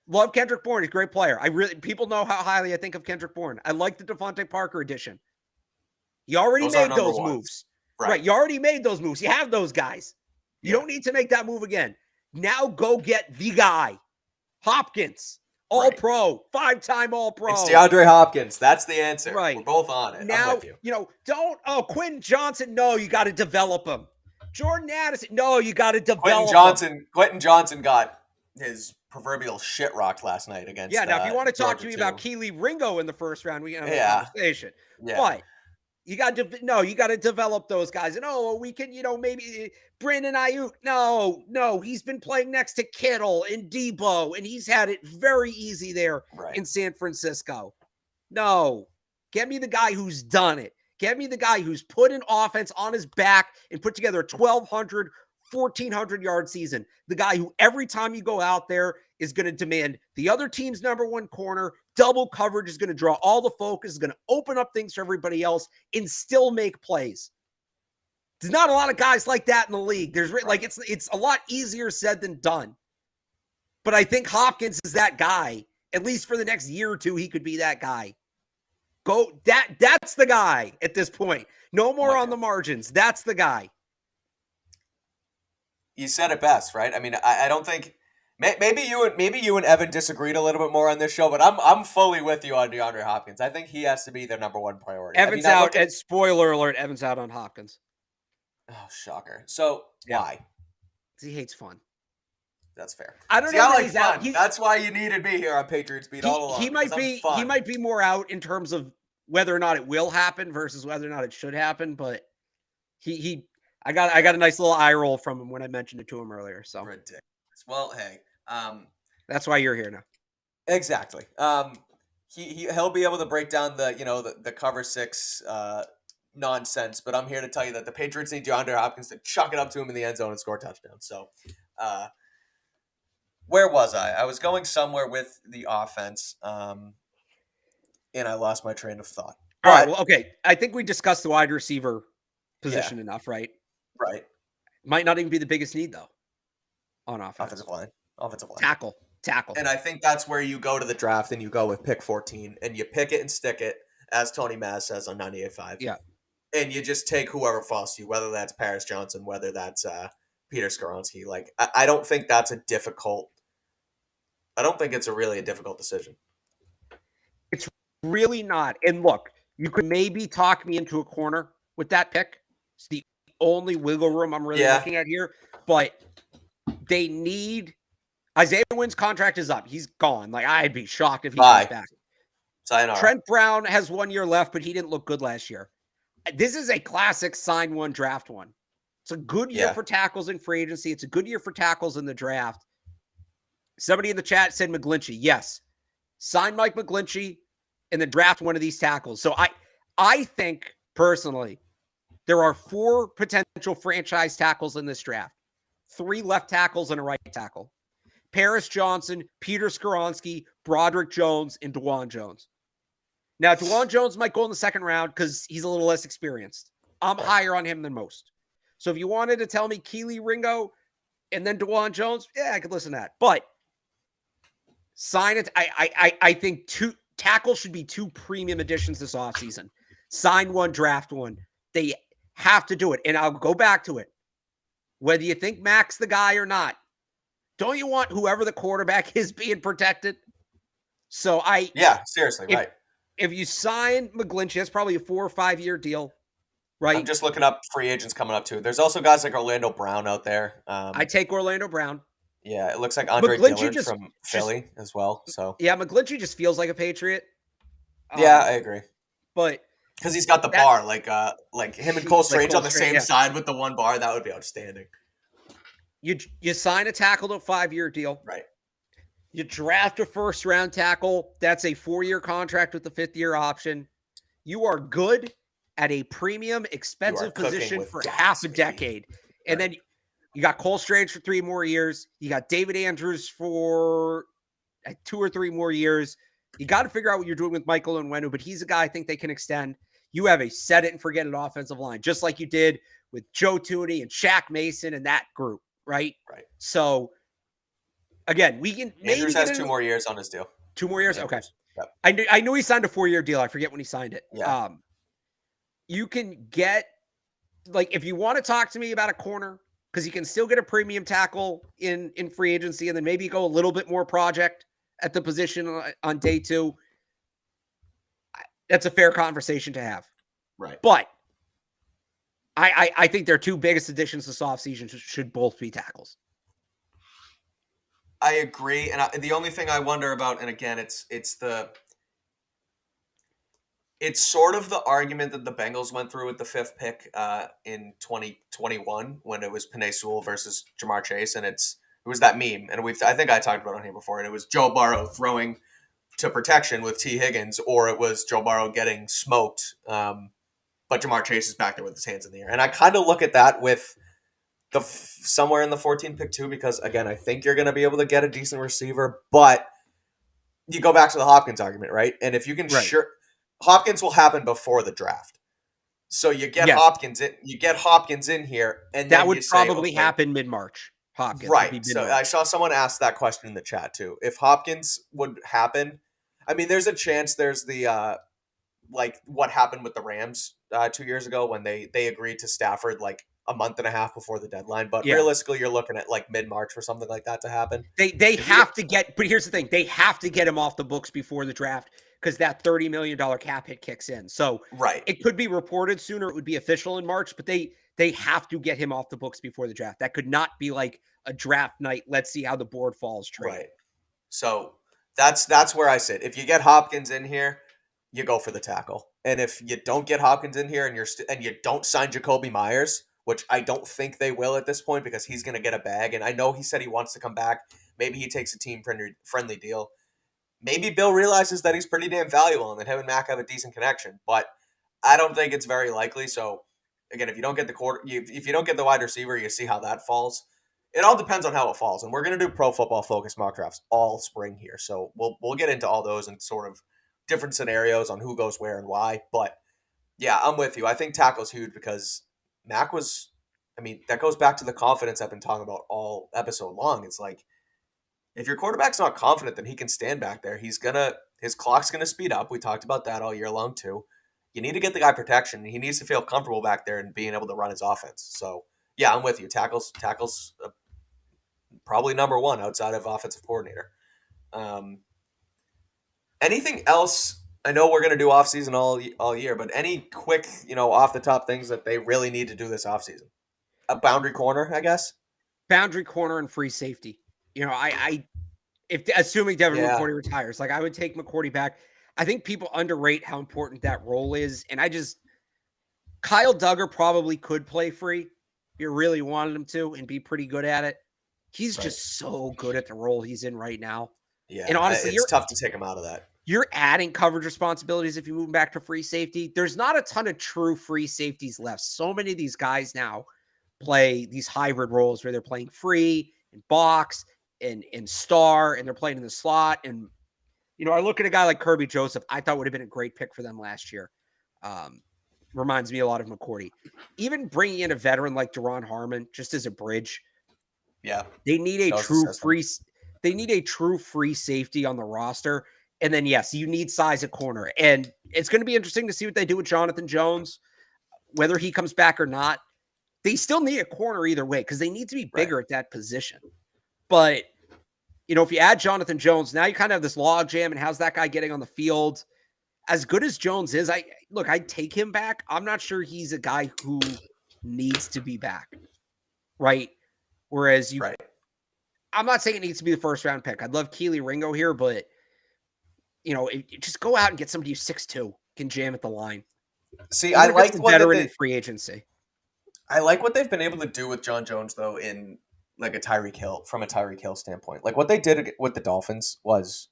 Love Kendrick Bourne. He's a great player. People know how highly I think of Kendrick Bourne. I like the Devontae Parker edition. You already made those moves. Right. You already made those moves. You have those guys. You don't need to make that move again. Now go get the guy. Hopkins. All-Pro, 5-time All-Pro. It's DeAndre Hopkins. That's the answer. Right. We're both on it. Now, I'm with you. Quentin Johnson, no, you got to develop him. Jordan Addison, no, you got to develop him. Quentin Johnson got his proverbial shit rocked last night against now, if you want to talk Georgia to me too. about Keely Ringo in the first round, we can have a conversation. Yeah. But you got to develop those guys. And, we can, maybe Brandon Ayuk. No, he's been playing next to Kittle and Debo, and he's had it very easy there in San Francisco. No, get me the guy who's done it. Get me the guy who's put an offense on his back and put together a 1,200, 1,400-yard season. The guy who every time you go out there is going to demand the other team's number one corner. Double coverage is going to draw all the focus, is going to open up things for everybody else and still make plays. There's not a lot of guys like that in the league. There's it's a lot easier said than done. But I think Hopkins is that guy. At least for the next year or two, he could be that guy. That's the guy at this point. No more on the margins. That's the guy. You said it best, right? I mean, I don't think maybe you and Evan disagreed a little bit more on this show, but I'm fully with you on DeAndre Hopkins. I think he has to be their number one priority. Evans out. Spoiler alert: Evans out on Hopkins. Oh, shocker! So why? He hates fun. That's fair. I don't know. I like fun. That's why you needed me here on Patriots Beat all along. He might be more out in terms of whether or not it will happen versus whether or not it should happen. But I got a nice little eye roll from him when I mentioned it to him earlier. So ridiculous. Well, hey, that's why you're here now. Exactly. He'll be able to break down the cover 6 nonsense, but I'm here to tell you that the Patriots need DeAndre Hopkins to chuck it up to him in the end zone and score touchdowns. So, where was I? I was going somewhere with the offense, and I lost my train of thought. All right. Well, okay. I think we discussed the wide receiver position enough, right? Right. Might not even be the biggest need though. On offense. Offensive line. Tackle. And I think that's where you go to the draft and you go with pick 14 and you pick it and stick it, as Tony Maz says on 98.5. Yeah. And you just take whoever falls to you, whether that's Paris Johnson, whether that's Peter Skoronski. Like, I don't think that's I don't think it's really a difficult decision. It's really not. And look, you could maybe talk me into a corner with that pick. It's the only wiggle room I'm really looking at here. But they need Isaiah Wynn's contract is up. He's gone. Like, I'd be shocked if he comes back. Sayonara. Trent Brown has 1 year left, but he didn't look good last year. This is a classic sign one, draft one. It's a good year for tackles in free agency. It's a good year for tackles in the draft. Somebody in the chat said McGlinchey. Yes. Sign Mike McGlinchey and then draft one of these tackles. So I think, personally, there are 4 potential franchise tackles in this draft. 3 left tackles and a right tackle. Paris Johnson, Peter Skoronski, Broderick Jones, and DeJuan Jones. Now, DeJuan Jones might go in the second round because he's a little less experienced. I'm higher on him than most. So if you wanted to tell me Keely Ringo and then DeJuan Jones, I could listen to that. But sign it. I think 2 tackles should be 2 premium additions this offseason. Sign one, draft one. They have to do it. And I'll go back to it. Whether you think Mac's the guy or not, don't you want whoever the quarterback is being protected? So seriously, right. If you sign McGlinchey, that's probably a 4 or 5 year deal, right? I'm just looking up free agents coming up too. There's also guys like Orlando Brown out there. I take Orlando Brown. Yeah, it looks like Andre Dillard from Philly as well. So McGlinchey just feels like a Patriot. I agree. But because he's got the bar, like him and Cole Strange on the same side with the 1 bar, that would be outstanding. You sign a tackle to a 5 year deal, right? You draft a first round tackle. That's a 4 year contract with the 5th year option. You are good at a premium, expensive position for half a decade. And then you got Cole Strange for 3 more years. You got David Andrews for 2 or 3 more years. You got to figure out what you're doing with Michael Onwenu, but he's a guy I think they can extend. You have a set it and forget it offensive line, just like you did with Joe Tooney and Shaq Mason and that group, right? Right. So, again, we can maybe Andrews has 2 more years on his deal. 2 more years? Okay. Yep. I knew he signed a 4 year deal. I forget when he signed it. Yeah. You can get, like, if you want to talk to me about a corner, because you can still get a premium tackle in free agency and then maybe go a little bit more project at the position on day 2. That's a fair conversation to have. Right. But I think their 2 biggest additions this offseason should both be tackles. I agree. And the only thing I wonder about, and again, it's sort of the argument that the Bengals went through with the 5th pick in 2021 when it was Penei Sewell versus Jamar Chase, and it was that meme, and I think I talked about it on here before, and it was Joe Burrow throwing to protection with T. Higgins, or it was Joe Burrow getting smoked, but Jamar Chase is back there with his hands in the air. And I kind of look at that with somewhere in the 14th pick too, because again, I think you're going to be able to get a decent receiver, but you go back to the Hopkins argument, right? And if you can Hopkins will happen before the draft. So you get Hopkins in here, and that would probably happen mid-March. Hopkins. Would be Right. So I mid-March. saw someone ask that question in the chat too. If Hopkins would happen, I mean, there's a chance there's the like what happened with the Rams 2 years ago when they agreed to Stafford like a month and a half before the deadline. But Yeah. realistically, you're looking at like mid-March for something like that to happen. They have to get, but here's the thing, they have to get him off the books before the draft because that $30 million cap hit kicks in. So Right. it could be reported sooner. It would be official in March, but they have to get him off the books before the draft. That could not be like a draft night. Let's see how the board falls trade. Right. So that's where I sit. If you get Hopkins in here, you go for the tackle. And if you don't get Hopkins in here and you don't sign Jacoby Myers, which I don't think they will at this point because he's going to get a bag. And I know he said he wants to come back. Maybe he takes a team-friendly deal. Maybe Bill realizes that he's pretty damn valuable and that him and Mac have a decent connection. But I don't think it's very likely. So, again, if you don't get if you don't get the wide receiver, you see how that falls. It all depends on how it falls. And we're going to do Pro Football Focus mock drafts all spring here. So we'll get into all those and sort of different scenarios on who goes where and why. But yeah, I'm with you. I think tackle's huge because Mac was, I mean, that goes back to the confidence I've been talking about all episode long. It's like, if your quarterback's not confident that he can stand back there, his clock's going to speed up. We talked about that all year long too. You need to get the guy protection. He needs to feel comfortable back there and being able to run his offense. So yeah, I'm with you. Tackles probably number one outside of offensive coordinator. Anything else? I know we're going to do offseason all year, but any quick, off the top things that they really need to do this offseason? A boundary corner, I guess. Boundary corner and free safety. If assuming Devin McCourty retires, like I would take McCourty back. I think people underrate how important that role is, and Kyle Duggar probably could play free if you really wanted him to and be pretty good at it. He's just so good at the role he's in right now. Yeah, and honestly, it's tough to take him out of that. You're adding coverage responsibilities if you move back to free safety. There's not a ton of true free safeties left. So many of these guys now play these hybrid roles where they're playing free and box and star, and they're playing in the slot. And, I look at a guy like Kirby Joseph, I thought would have been a great pick for them last year. Reminds me a lot of McCourty. Even bringing in a veteran like Deron Harmon just as a bridge. Yeah. They need a true free safety on the roster. And then, yes, you need size at corner. And it's going to be interesting to see what they do with Jonathan Jones, whether he comes back or not. They still need a corner either way because they need to be bigger at that position. But, if you add Jonathan Jones, now you kind of have this log jam, and how's that guy getting on the field? As good as Jones is, I'd take him back. I'm not sure he's a guy who needs to be back, right? Whereas I'm not saying it needs to be the first round pick. I'd love Keely Ringo here, but just go out and get somebody who's 6'2", can jam at the line. See, I like what veteran in free agency. I like what they've been able to do with John Jones though in like a Tyreek Hill standpoint. Like what they did with the Dolphins was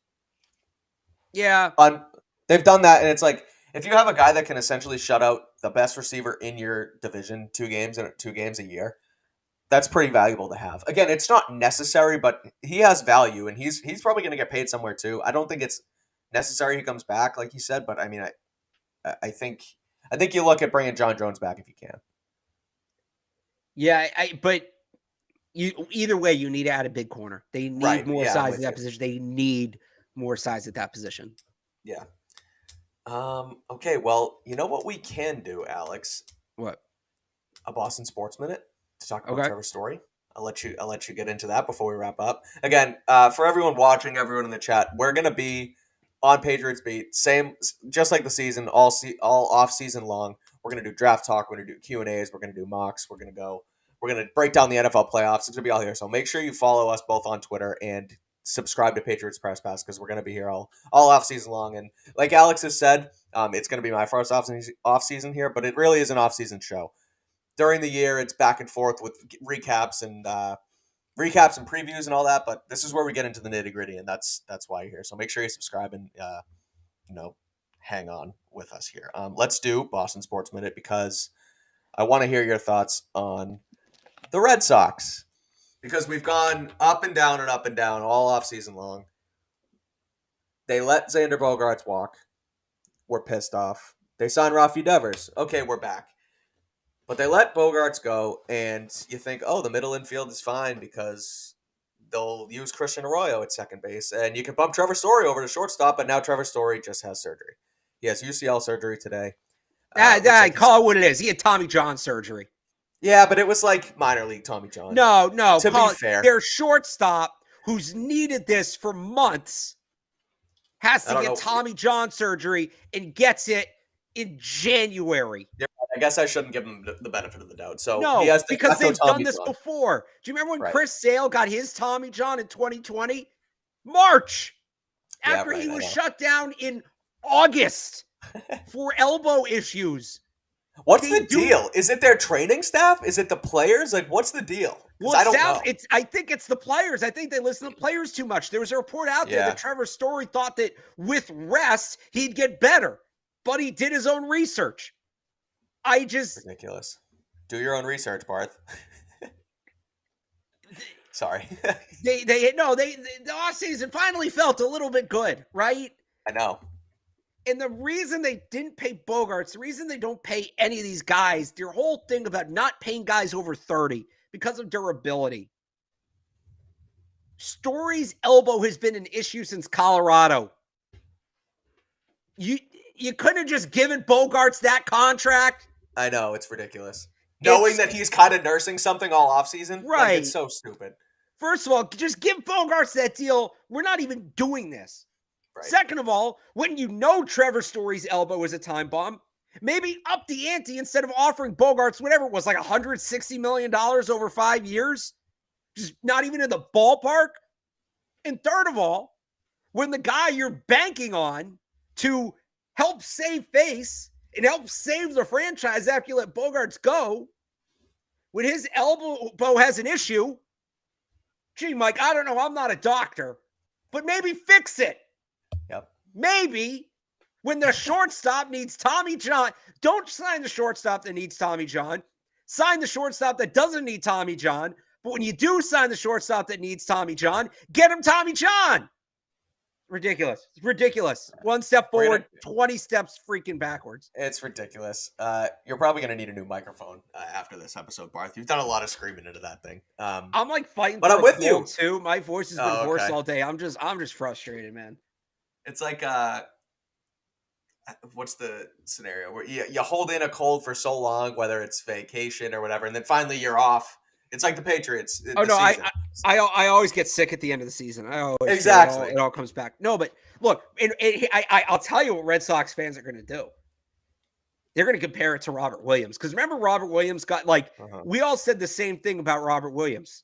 they've done that, and it's like if you have a guy that can essentially shut out the best receiver in your division 2 games a year, that's pretty valuable to have. Again, it's not necessary, but he has value, and he's probably going to get paid somewhere too. I don't think it's necessary he comes back, like you said, but I mean, I think you look at bringing John Jones back if you can. Yeah, but either way, you need to add a big corner. They need more size at that position. They need more size at that position. Yeah. Okay. Well, you know what we can do, Alex? What? A Boston Sports Minute to talk about Trevor's story. I'll let you get into that before we wrap up. Again, for everyone watching, everyone in the chat, we're gonna be on Patriots Beat, just like the season, all off season long. We're gonna do draft talk. We're gonna do Q&As. We're gonna do mocks. We're gonna break down the NFL playoffs. It's gonna be all here. So make sure you follow us both on Twitter and subscribe to Patriots Press Pass because we're gonna be here all off season long. And like Alex has said, it's gonna be my first off season here, but it really is an off season show. During the year, it's back and forth with recaps and previews and all that. But this is where we get into the nitty gritty, and that's why you're here. So make sure you subscribe and hang on with us here. Let's do Boston Sports Minute because I want to hear your thoughts on the Red Sox because we've gone up and down all off season long. They let Xander Bogaerts walk. We're pissed off. They signed Rafi Devers. Okay, we're back. But they let Bogarts go, and you think, oh, the middle infield is fine because they'll use Christian Arroyo at second base, and you can bump Trevor Story over to shortstop, but now Trevor Story just has surgery. He has UCL surgery today. Call it what it is. He had Tommy John surgery. Yeah, but it was like minor league Tommy John. No. To be fair. Their shortstop, who's needed this for months, has to get Tommy John surgery and gets it in January. Yeah, I guess I shouldn't give him the benefit of the doubt. So no, he has because they've done this before. Do you remember when Chris Sale got his Tommy John in 2020? March. After he was shut down in August for elbow issues. What's the deal? Is it their training staff? Is it the players? Like, what's the deal? Well, I don't know. I think it's the players. I think they listen to players too much. There was a report out there that Trevor Story thought that with rest, he'd get better. But he did his own research. Ridiculous. Do your own research, Barth. Sorry. the offseason finally felt a little bit good, right? I know. And the reason they didn't pay Bogarts, the reason they don't pay any of these guys, their whole thing about not paying guys over 30 because of durability. Story's elbow has been an issue since Colorado. You couldn't have just given Bogarts that contract. I know, it's ridiculous. Knowing that he's kind of nursing something all offseason, right? Like, it's so stupid. First of all, just give Bogarts that deal. We're not even doing this. Right. Second of all, when you know Trevor Story's elbow is a time bomb, maybe up the ante instead of offering Bogarts whatever it was, like $160 million over 5 years. Just not even in the ballpark. And third of all, when the guy you're banking on to help save face and help save the franchise after you let Bogarts go, when his elbow has an issue, gee, Mike, I don't know, I'm not a doctor, but maybe fix it. Yep. Maybe when the shortstop needs Tommy John, don't sign the shortstop that needs Tommy John. Sign the shortstop that doesn't need Tommy John. But when you do sign the shortstop that needs Tommy John, get him Tommy John. Ridiculous. It's ridiculous. One step forward, 20 steps freaking backwards. It's ridiculous. You're probably going to need a new microphone after this episode, Barth. You've done a lot of screaming into that thing. I'm like fighting, but I'm with you too. My voice has been hoarse all day. I'm just frustrated, man. It's like what's the scenario where you hold in a cold for so long, whether it's vacation or whatever, and then finally you're off. It's like the Patriots. I always get sick at the end of the season. Exactly. It all comes back. No, but look, I'll tell you what Red Sox fans are going to do. They're going to compare it to Robert Williams. Because remember, Robert Williams got we all said the same thing about Robert Williams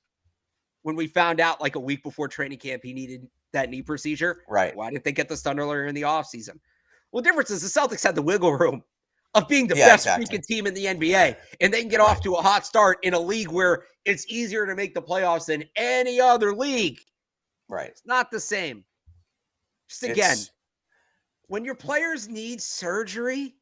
when we found out like a week before training camp he needed that knee procedure. Right. Why didn't they get this done earlier in the offseason? Well, the difference is the Celtics had the wiggle room of being the best freaking team in the NBA. And they can get off to a hot start in a league where it's easier to make the playoffs than any other league. Right. It's not the same. Just again, when your players need surgery,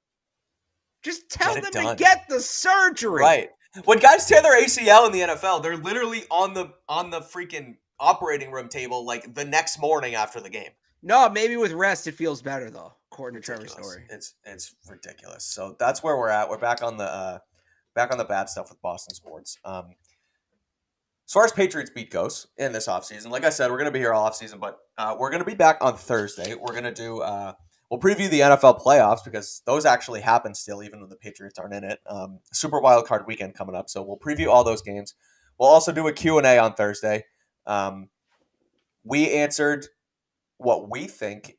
just tell them to get the surgery. Right. When guys tear their ACL in the NFL, they're literally on the freaking operating room table like the next morning after the game. No, maybe with rest it feels better though, according to Trevor Story. It's ridiculous. So that's where we're at. We're back on the bad stuff with Boston sports. As far as Patriots Beat goes in this offseason, like I said, we're going to be here all offseason, but we're going to be back on Thursday. We're going to do we'll preview the NFL playoffs because those actually happen still, even though the Patriots aren't in it. Super Wild Card weekend coming up, so we'll preview all those games. We'll also do a Q&A on Thursday. We answered what we think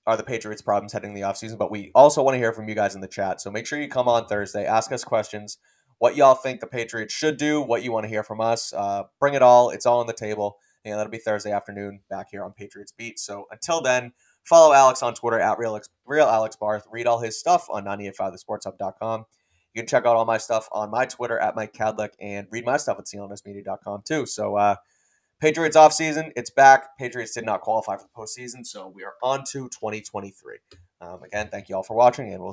are the Patriots' problems heading the offseason, but we also want to hear from you guys in the chat. So make sure you come on Thursday, ask us questions, what y'all think the Patriots should do, what you want to hear from us. Bring it all. It's all on the table. And that'll be Thursday afternoon back here on Patriots Beat. So until then, follow Alex on Twitter at RealAlexBarth. Read all his stuff on 985thesportshub.com. You can check out all my stuff on my Twitter at Mike Kadlick and read my stuff at CLNSmedia.com too. So Patriots offseason, it's back. Patriots did not qualify for the postseason, so we are on to 2023. Again, thank you all for watching, and we'll